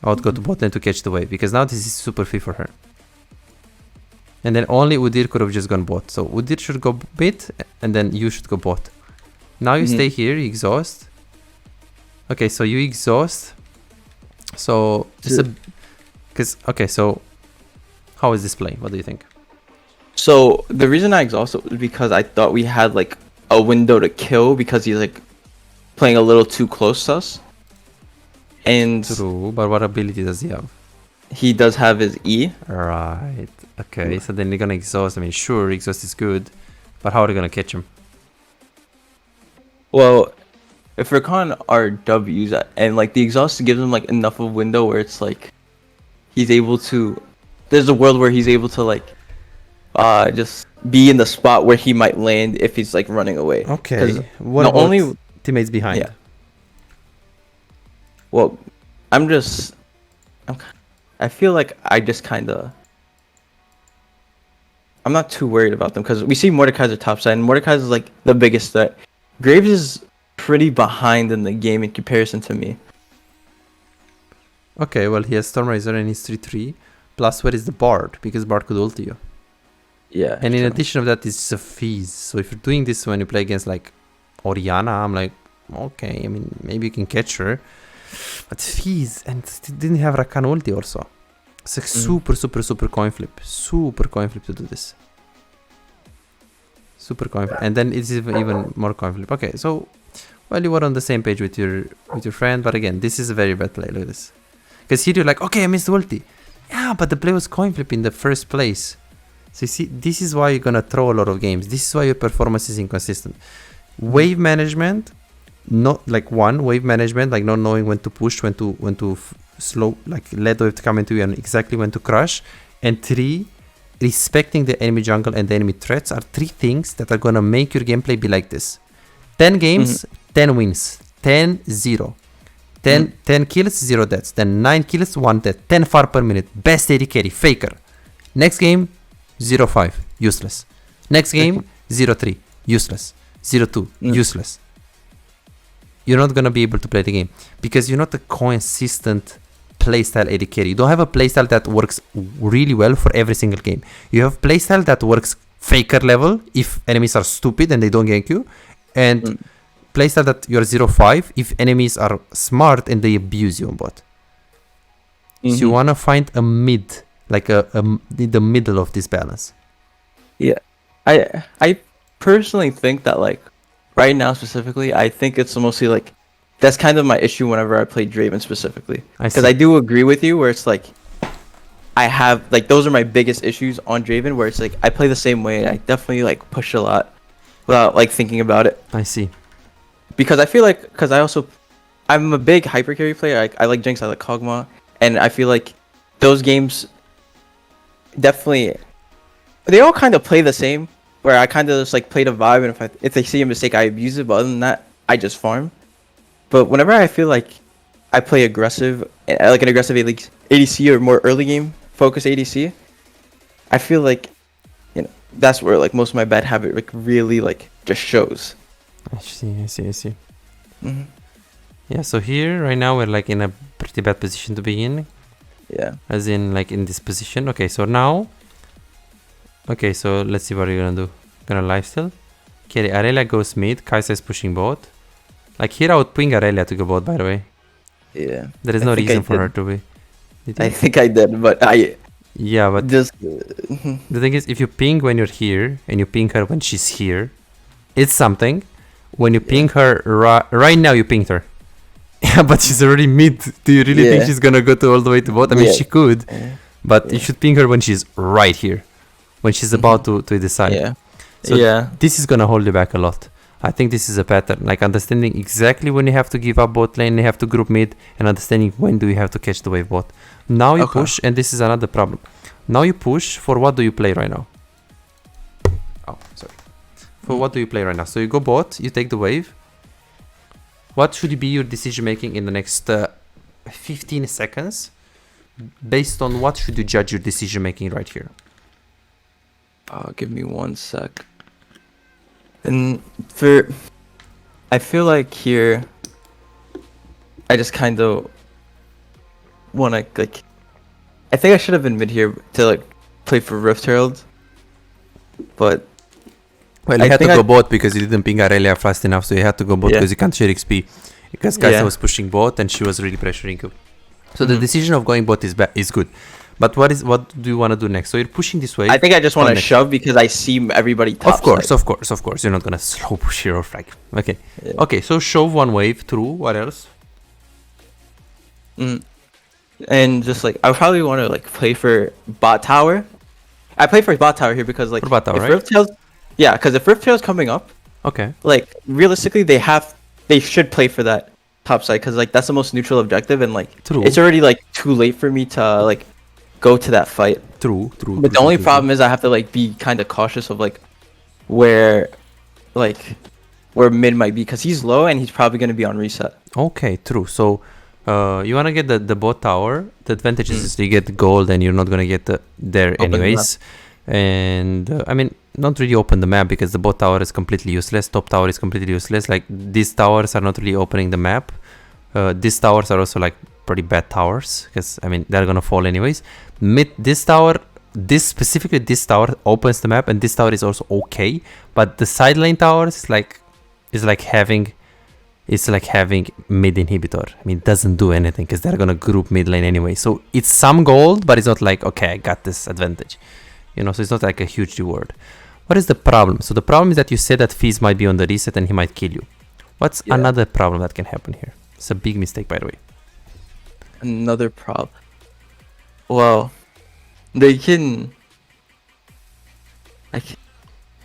I would go to bot lane to catch the wave, because now this is super free for her. And then only Udyr could have just gone bot. So Udyr should go mid, and then you should go bot. Now you stay here, you exhaust. Okay, so you exhaust. So just okay, so how is this play? What do you think? So the reason I exhausted was because I thought we had like a window to kill, because he's like playing a little too close to us. And true, but what ability does he have? He does have his E. Right. Okay, so then you're gonna exhaust. I mean, sure, exhaust is good, but how are you gonna catch him? Well, if Rakan are W's and like the exhaust gives him like enough of a window where it's like he's able to, there's a world where he's able to like just be in the spot where he might land if he's like running away. Okay. What about only teammates behind? Yeah. Well, I'm just I feel like I just kind of. I'm not too worried about them because we see Mordekaiser topside, and Mordekaiser is like the biggest threat. Graves is pretty behind in the game in comparison to me. Okay, well, he has Stormraiser and he's 3-3. Plus, where is the Bard? Because Bard could ult you. Yeah. And in true. addition of that, it's a Fizz. So if you're doing this when you play against like Oriana, I'm like, okay, I mean, maybe you can catch her. But Fizz, and it didn't have Rakan ulti also. It's like super coin flip. Super coin flip to do this. Super coin flip. And then it's even more coin flip. Okay, so, well, you were on the same page with your friend. But again, this is a very bad play. Look at this. Because here you're like, okay, I missed the ulti. Yeah, but the play was coin flip in the first place. So you see, this is why you're gonna throw a lot of games. This is why your performance is inconsistent. Wave management, not like wave management, like not knowing when to push, when to slow, like let the wave to come into you and exactly when to crush. And 3, respecting the enemy jungle and the enemy threats are 3 things that are gonna make your gameplay be like this. 10 games, 10 wins, 10-0. 10 kills, 0 deaths. Then 9 kills, 1 death. 10 far per minute. Best AD carry, Faker. Next game, 0-5, useless. Next game, 0-3, useless. 0-2, useless. You're not gonna be able to play the game because you're not a consistent playstyle AD carry. You don't have a playstyle that works really well for every single game. You have playstyle that works Faker level if enemies are stupid and they don't gank you, and playstyle that you're 0-5 if enemies are smart and they abuse you on bot. So you wanna find a mid. Like in the middle of this balance. Yeah, I personally think that like right now specifically, I think it's mostly like that's kind of my issue whenever I play Draven specifically. Because I do agree with you where it's like I have like those are my biggest issues on Draven where it's like I play the same way. I definitely like push a lot without like thinking about it. I see. Because I feel like I'm a big hyper carry player. I like Jinx, I like Kog'Maw, and I feel like those games. Definitely, they all kind of play the same. Where I kind of just like play the vibe, and if they see a mistake, I abuse it. But other than that, I just farm. But whenever I feel like I play aggressive, like an aggressive ADC or more early game focus ADC, I feel like that's where like most of my bad habit like really like just shows. I see. Yeah. So here right now we're like in a pretty bad position to begin. Yeah. As in like in this position. Okay, so now. Okay, so let's see what you're gonna do. Gonna lifesteal. Okay, Aurelia goes mid. Kai'Sa is pushing bot. Like here I would ping Aurelia to go bot, by the way. Yeah. There is no reason for her to be. I think I did, but yeah, but just the thing is, if you ping when you're here and you ping her when she's here, it's something. When you ping her right now, you pinged her. Yeah, but she's already mid. Do you really think she's gonna go all the way to bot? I mean, she could, but you should ping her when she's right here, when she's about to decide. Yeah. So this is gonna hold you back a lot. I think this is a pattern, like understanding exactly when you have to give up bot lane, you have to group mid, and understanding when do you have to catch the wave bot. Now you push, and this is another problem. Now you push. For what do you play right now? Oh, sorry. For what do you play right now? So you go bot, you take the wave. What should be your decision making in the next 15 seconds? Based on what should you judge your decision making right here? Give me 1 sec. And I feel like here, I just kind of want to like. I think I should have been mid here to like play for Rift Herald, but. Well, you had to go bot because you didn't ping Aurelia fast enough, so you had to go bot because you can't share XP. Because Kai'Sa was pushing bot and she was really pressuring you. So the decision of going bot is good. But what do you want to do next? So you're pushing this way. I think I just want to shove because I see everybody top Of course. You're not going to slow push here or frag. Okay. Yeah. Okay, so shove one wave through. What else? And just like, I probably want to like play for bot tower. I play for bot tower here because like, for bot tower, right? Because if Rift Tail's coming up, like realistically they should play for that top side because like that's the most neutral objective and like it's already like too late for me to like go to that fight. True. But the only problem is I have to like be kind of cautious of like where mid might be because he's low and he's probably gonna be on reset. Okay, true. So You want to get the bot tower. The advantage is you get gold and you're not going to get there Open anyways. And I mean, not really open the map because the bot tower is completely useless. Top tower is completely useless. Like, these towers are not really opening the map. These towers are also like pretty bad towers because, I mean, they're going to fall anyways. This tower, specifically this tower opens the map, and this tower is also okay. But the side lane towers is like having mid inhibitor. I mean, it doesn't do anything because they're gonna group mid lane anyway. So it's some gold, but it's not like, okay, I got this advantage. You know, so it's not like a huge reward. What is the problem? So the problem is that you said that Fizz might be on the reset and he might kill you. What's another problem that can happen here? It's a big mistake, by the way. Another problem. Well, they can. If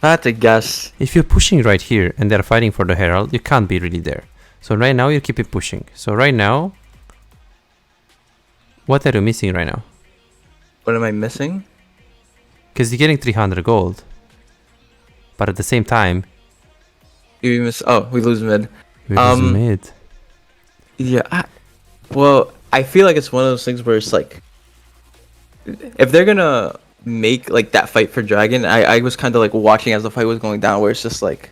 I had to guess. If you're pushing right here and they're fighting for the Herald, you can't be really there. So right now you keep it pushing. So right now, what are you missing right now? What am I missing? Because you're getting 300 gold. But at the same time, We lose mid. we lose mid. Yeah. Well, I feel like it's one of those things where it's like, if they're gonna make like that fight for Dragon, I was kind of like watching as the fight was going down, where it's just like,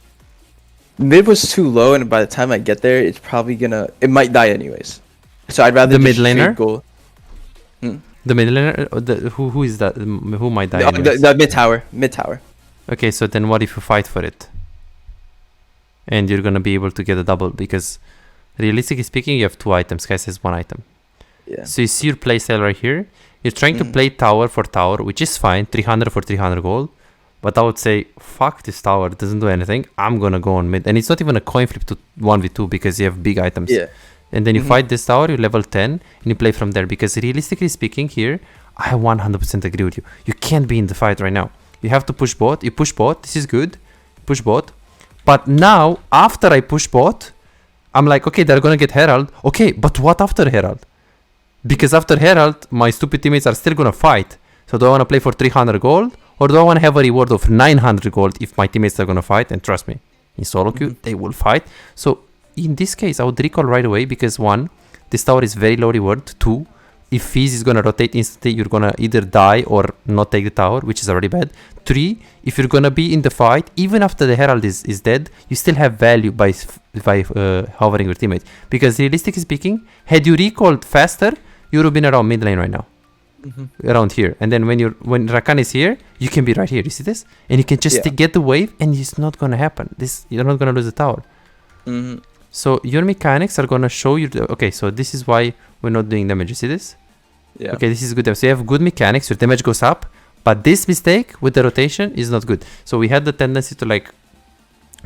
mid was too low, and by the time I get there, it's probably it might die anyways. So I'd rather The just mid laner? trade gold. The mid laner, who is that? Who might die? The mid tower. Okay, so then what if you fight for it? And you're gonna be able to get a double because, realistically speaking, you have 2 items. Guys has 1 item. Yeah. So you see your playstyle right here. You're trying to play tower for tower, which is fine, 300 for 300 gold. But I would say, fuck this tower, it doesn't do anything. I'm gonna go on mid. And it's not even a coin flip to 1v2 because you have big items. Yeah. And then you fight this tower, you level 10, and you play from there. Because realistically speaking here, I 100% agree with you. You can't be in the fight right now. You have to push bot. You push bot. This is good. Push bot. But now, after I push bot, I'm like, okay, they're gonna get Herald. Okay, but what after Herald? Because after Herald, my stupid teammates are still gonna fight. So do I wanna play for 300 gold? Or do I wanna have a reward of 900 gold if my teammates are gonna fight? And trust me, in SoloQ, they will fight. So in this case, I would recall right away because 1, this tower is very low reward. 2, if Fizz is gonna rotate instantly, you're gonna either die or not take the tower, which is already bad. 3, if you're gonna be in the fight, even after the Herald is dead, you still have value by hovering your teammate. Because realistically speaking, had you recalled faster, you would have been around mid lane right now. Around here. And then when Rakan is here, you can be right here. You see this? And you can just get the wave and it's not gonna happen. You're not gonna lose the tower. So your mechanics are gonna show you okay, so this is why we're not doing damage. You see this? Yeah. Okay, this is good. So you have good mechanics, your damage goes up, but this mistake with the rotation is not good. So we had the tendency to like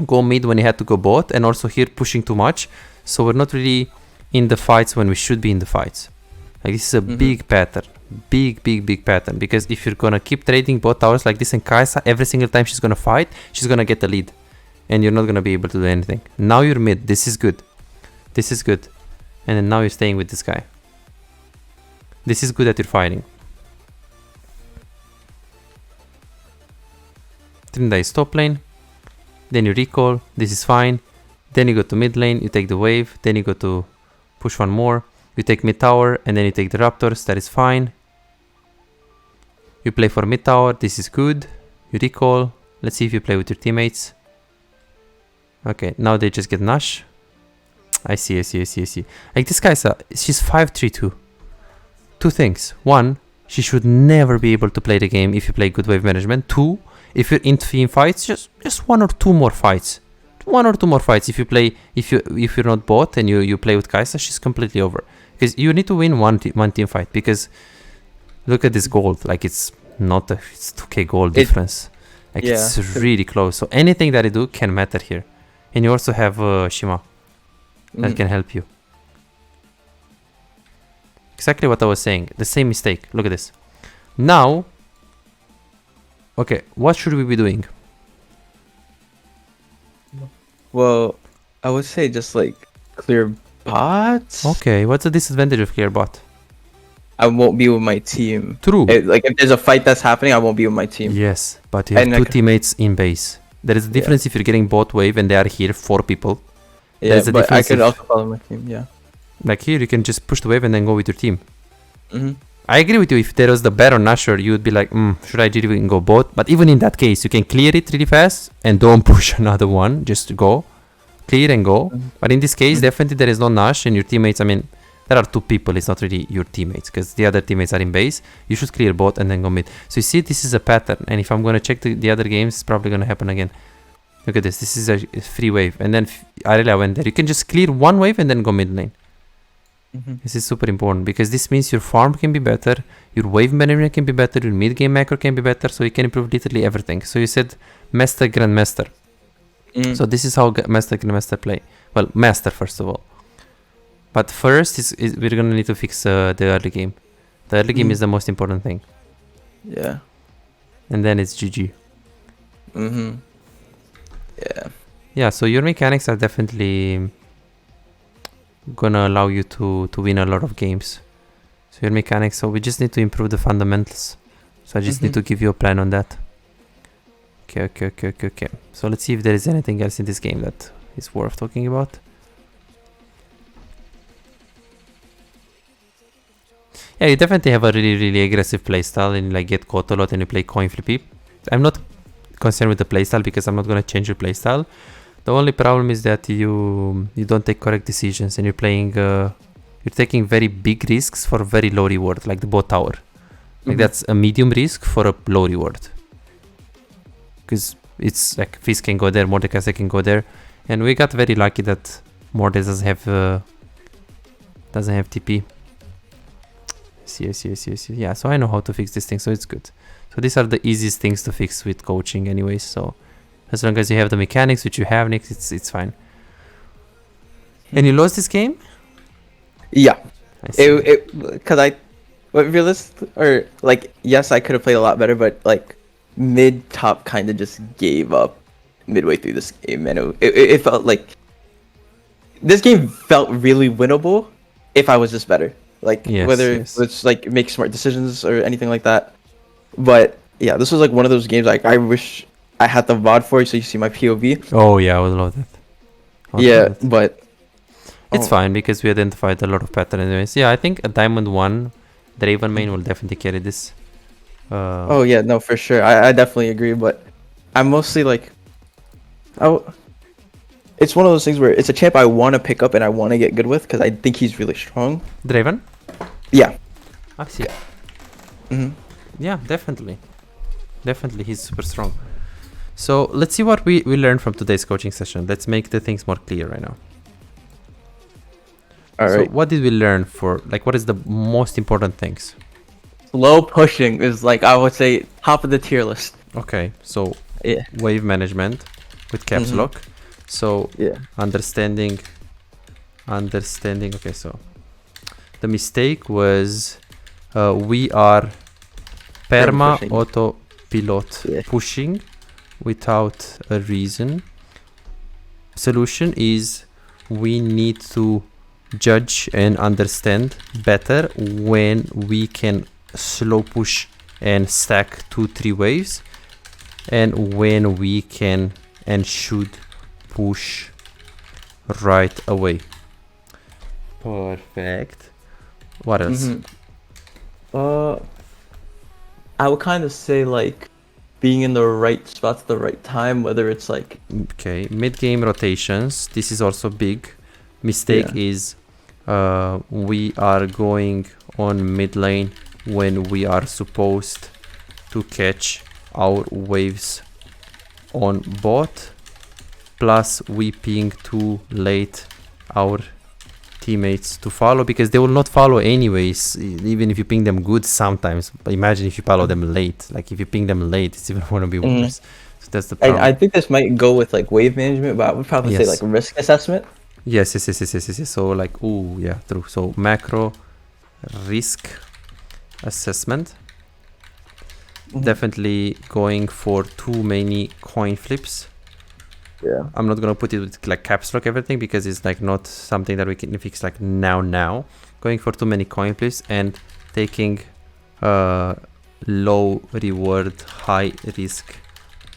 go mid when you had to go bot, and also here pushing too much. So we're not really in the fights when we should be in the fights. Like, this is a big pattern. Big pattern. Because if you're gonna keep trading bot towers like this, and Kai'Sa, every single time she's gonna fight, she's gonna get the lead. And you're not gonna be able to do anything. Now you're mid. This is good. This is good. And then now you're staying with this guy. This is good that you're fighting. Trinda is top lane. Then you recall. This is fine. Then you go to mid lane. You take the wave. Then you go to push one more. You take mid tower. And then you take the raptors. That is fine. You play for mid tower. This is good. You recall. Let's see if you play with your teammates. Okay, now they just get Nash. I see. Like, this guy's she's 5-3-2. 2 things. 1, she should never be able to play the game if you play good wave management. 2, if you're in team fights, just 1 or 2 more fights. 1 or 2 more fights. If you're not bot and you play with Kai'Sa, she's completely over. Because you need to win one team fight. Because look at this gold. Like, it's not it's 2k gold difference. Like, it's really close. So anything that I do can matter here. And you also have Shima that can help you. Exactly what I was saying. The same mistake. Look at this. Now, okay, what should we be doing? Well, I would say just like clear bots. Okay, what's the disadvantage of clear bot? I won't be with my team. True. Like, if there's a fight that's happening, I won't be with my team. Yes, but you have 2 teammates in base. There is a difference if you're getting bot wave and they are here 4 people. Yeah, but I could also follow my team. Yeah. Like here, you can just push the wave and then go with your team. Mm-hmm. I agree with you. If there was the Baron Nashor, you would be like, should I even go bot? But even in that case, you can clear it really fast and don't push another one. Just go, clear and go. Mm-hmm. But in this case, definitely there is no Nash and your teammates. I mean, there are two people. It's not really your teammates because the other teammates are in base. You should clear bot and then go mid. So you see, this is a pattern. And if I'm gonna check the other games, it's probably gonna happen again. Look at this. This is a free wave, and then Irelia went there. You can just clear one wave and then go mid lane. Mm-hmm. This is super important because this means your farm can be better, your wave management can be better, your mid game macro can be better, so you can improve literally everything. So you said Master Grandmaster. So this is how Master Grandmaster play. Well, Master first of all. But first is we're gonna need to fix the early game. The early game is the most important thing. Yeah. And then it's GG. Mm-hmm. Yeah. Yeah, so your mechanics are definitely gonna allow you to win a lot of games. So your mechanics, so we just need to improve the fundamentals. So I just need to give you a plan on that. Okay. So let's see if there is anything else in this game that is worth talking about. Yeah, you definitely have a really aggressive playstyle and like get caught a lot and you play coin flippy. I'm not concerned with the playstyle because I'm not gonna change your playstyle. The only problem is that you don't take correct decisions and you're taking very big risks for very low reward, like the bot tower. Like that's a medium risk for a low reward. Because it's like Fizz can go there, Mordekaiser can go there, and we got very lucky that Mordes doesn't have TP. Yes. Yeah, so I know how to fix this thing, so it's good. So these are the easiest things to fix with coaching anyways, so as long as you have the mechanics, which you have, Nick, it's fine. And you lost this game? Yeah. Yes, I could have played a lot better, but like mid top kind of just gave up midway through this game, and it felt like this game felt really winnable if I was just better. Like whether it's like make smart decisions or anything like that. But yeah, this was like one of those games like I wish I had the VOD for it so you see my POV. Oh yeah, I would love that. But it's fine because we identified a lot of patterns anyways. Yeah, I think a Diamond 1 Draven main will definitely carry this. Oh yeah, no, for sure. I definitely agree, but I'm mostly like it's one of those things where it's a champ I want to pick up and I want to get good with because I think he's really strong. Draven? Yeah. I see. Yeah, definitely. Definitely, he's super strong. So let's see what we learned from today's coaching session. Let's make the things more clear right now. Alright. So what did we learn what is the most important things? Slow pushing is like, I would say, top of the tier list. Okay, so Yeah. wave management with caps lock. So Yeah. understanding. Okay, so the mistake was we are perma pushing. autopilot pushing without a reason. Solution is we need to judge and understand better when we can slow push and stack 2-3 waves, and when we can and should push right away. Perfect. What else? I would kind of say like being in the right spots at the right time, whether it's like Okay, mid-game rotations. This is also big. Mistake is we are going on mid lane when we are supposed to catch our waves on bot, plus we ping too late our teammates to follow, because they will not follow anyways, even if you ping them good sometimes. But imagine if you follow them late. Like if you ping them late, it's even going to be worse. So that's the problem. I think this might go with like wave management, but I would probably say like risk assessment. Yes. So like, ooh, yeah, true. So macro risk assessment. Definitely going for too many coin flips. Yeah. I'm not gonna put it with like caps lock everything because it's like not something that we can fix like now. Going for too many coin flips and taking low reward, high risk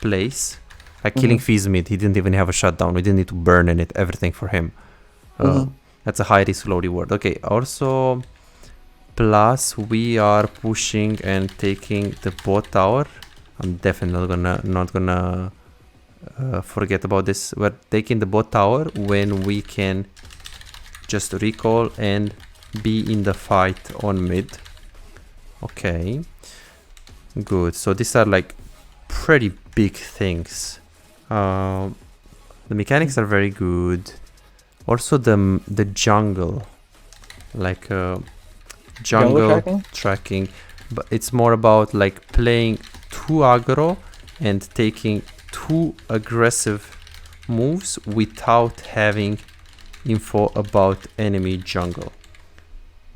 plays. Like killing Fizz mid, he didn't even have a shutdown. We didn't need to burn in it, everything for him. That's a high risk, low reward. Okay, also plus we are pushing and taking the bot tower. I'm definitely not gonna forget about this. We're taking the bot tower when we can just recall and be in the fight on mid. Okay, good. So these are like pretty big things. The mechanics are very good. Also the jungle, like jungle tracking, but it's more about like playing too aggro and taking too aggressive moves without having info about enemy jungle.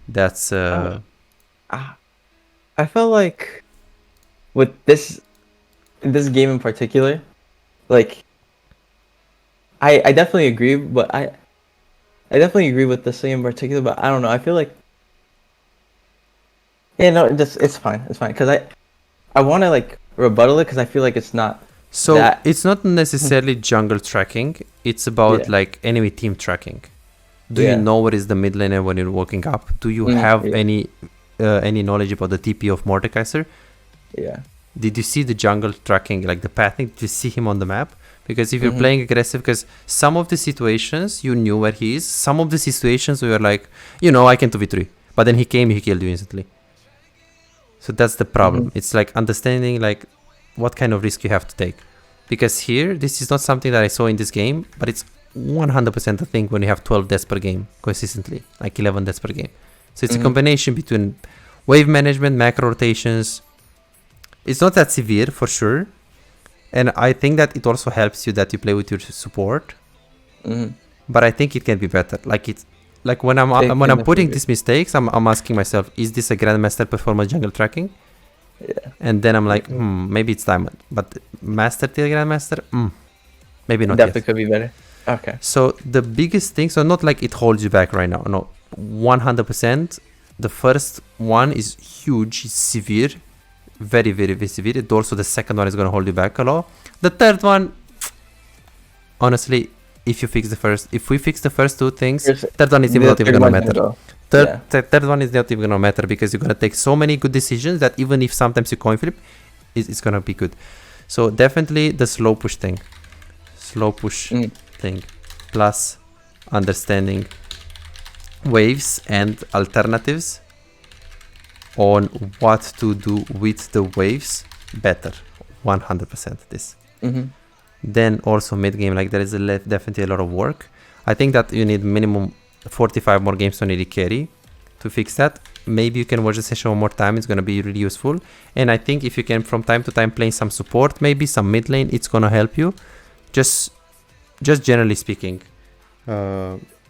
That's I felt like with this game in particular, like I definitely agree, but I definitely agree with this thing in particular, but I don't know. I feel like it's fine. It's fine because I want to like rebuttal it because I feel like it's not. So it's not necessarily jungle tracking. It's about like enemy team tracking. Do you know where is the mid laner when you're walking up? Do you have any knowledge about the TP of Mordekaiser? Yeah. Did you see the jungle tracking, like the pathing? Did you see him on the map? Because if you're playing aggressive, because some of the situations you knew where he is, some of the situations we were like, I can 2v3, but then he came, he killed you instantly. So that's the problem. It's like understanding like what kind of risk you have to take. Because here, this is not something that I saw in this game, but it's 100% a thing when you have 12 deaths per game consistently, like 11 deaths per game. So it's a combination between wave management, macro rotations. It's not that severe for sure. And I think that it also helps you that you play with your support. But I think it can be better. Like when I'm putting these mistakes, I'm asking myself, is this a Grandmaster performance jungle tracking? Yeah. And then I'm like, maybe it's Diamond. But Master Tier Grandmaster, maybe not Definitely yet. could be better. Okay. So the biggest thing, so not like it holds you back right now. No, 100%. The first one is huge, it's severe. Very, very, very severe. And also the second one is going to hold you back a lot. The third one, honestly, if we fix the first two things, third one is not even going to matter. Third one is not even going to matter because you're going to take so many good decisions that even if sometimes you coin flip, it's going to be good. So definitely the slow push thing. Plus understanding waves and alternatives on what to do with the waves better. 100% this. Then also mid game, like there is definitely a lot of work. I think that you need minimum 45 more games on AD carry to fix that. Maybe you can watch the session one more time, it's gonna be really useful. And I think if you can from time to time play some support, maybe some mid lane, it's gonna help you. Just generally speaking,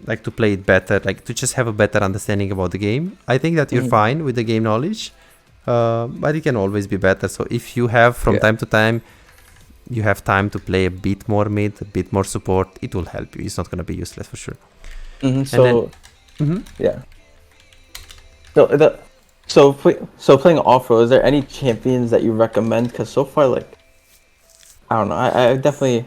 like to play it better, like to just have a better understanding about the game. I think that you're fine with the game knowledge, but it can always be better. So if you have from time to time, you have time to play a bit more mid, a bit more support, it will help you. It's not going to be useless for sure. So playing off-road, is there any champions that you recommend? Because so far, like, I don't know, I definitely,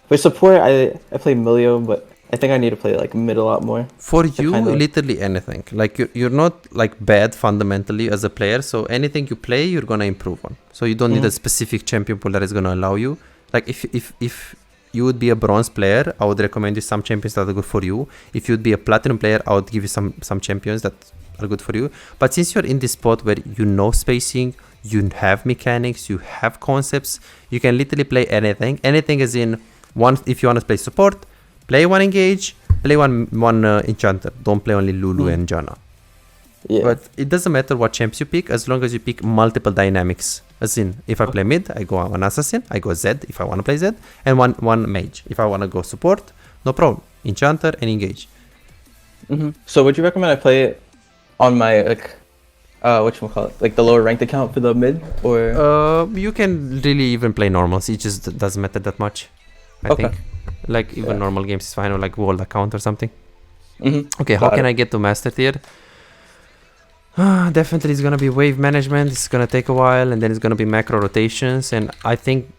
with support, I play Milio, but I think I need to play like mid a lot more. For you, literally anything. Like you're not like bad fundamentally as a player, so anything you play, you're gonna improve on. So you don't need a specific champion pool that is gonna allow you. Like if you would be a bronze player, I would recommend you some champions that are good for you. If you'd be a platinum player, I would give you some champions that are good for you. But since you're in this spot where you know spacing, you have mechanics, you have concepts, you can literally play anything. Anything is in one. If you want to play support, play one engage, play one enchanter. Don't play only Lulu and Janna. Yeah. But it doesn't matter what champs you pick as long as you pick multiple dynamics. As in, if I play mid, I go on assassin, I go Zed if I want to play Zed, and one mage. If I want to go support, no problem. Enchanter and engage. So would you recommend I play it on my whatchamacallit, like the lower ranked account for the mid, or? You can really even play normals. It just doesn't matter that much, I think. Like even normal games is fine, or like world account or something. Okay, how can I get to master tier? Definitely it's gonna be wave management. It's gonna take a while, and then it's gonna be macro rotations. And I think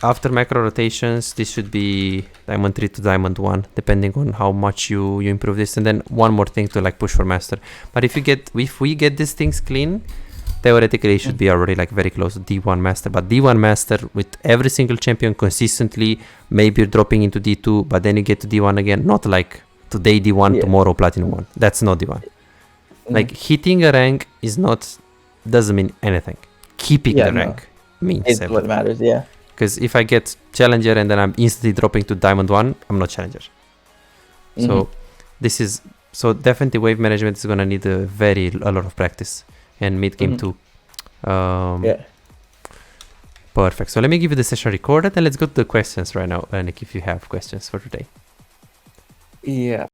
after macro rotations, this should be diamond 3 to diamond 1, depending on how much you improve this. And then one more thing to like push for master. But if we get these things clean, theoretically it should be already like very close to D1 master. But D1 master with every single champion consistently, maybe you're dropping into D2, but then you get to D1 again. Not like today D1, tomorrow platinum 1. That's not D1. Like hitting a rank doesn't mean anything. Keeping the rank means it's everything. what matters. Yeah. Because if I get challenger and then I'm instantly dropping to diamond 1, I'm not challenger. So definitely wave management is gonna need a lot of practice, and mid game too. Perfect. So let me give you the session recorded and let's go to the questions right now, Nick, if you have questions for today. Yeah.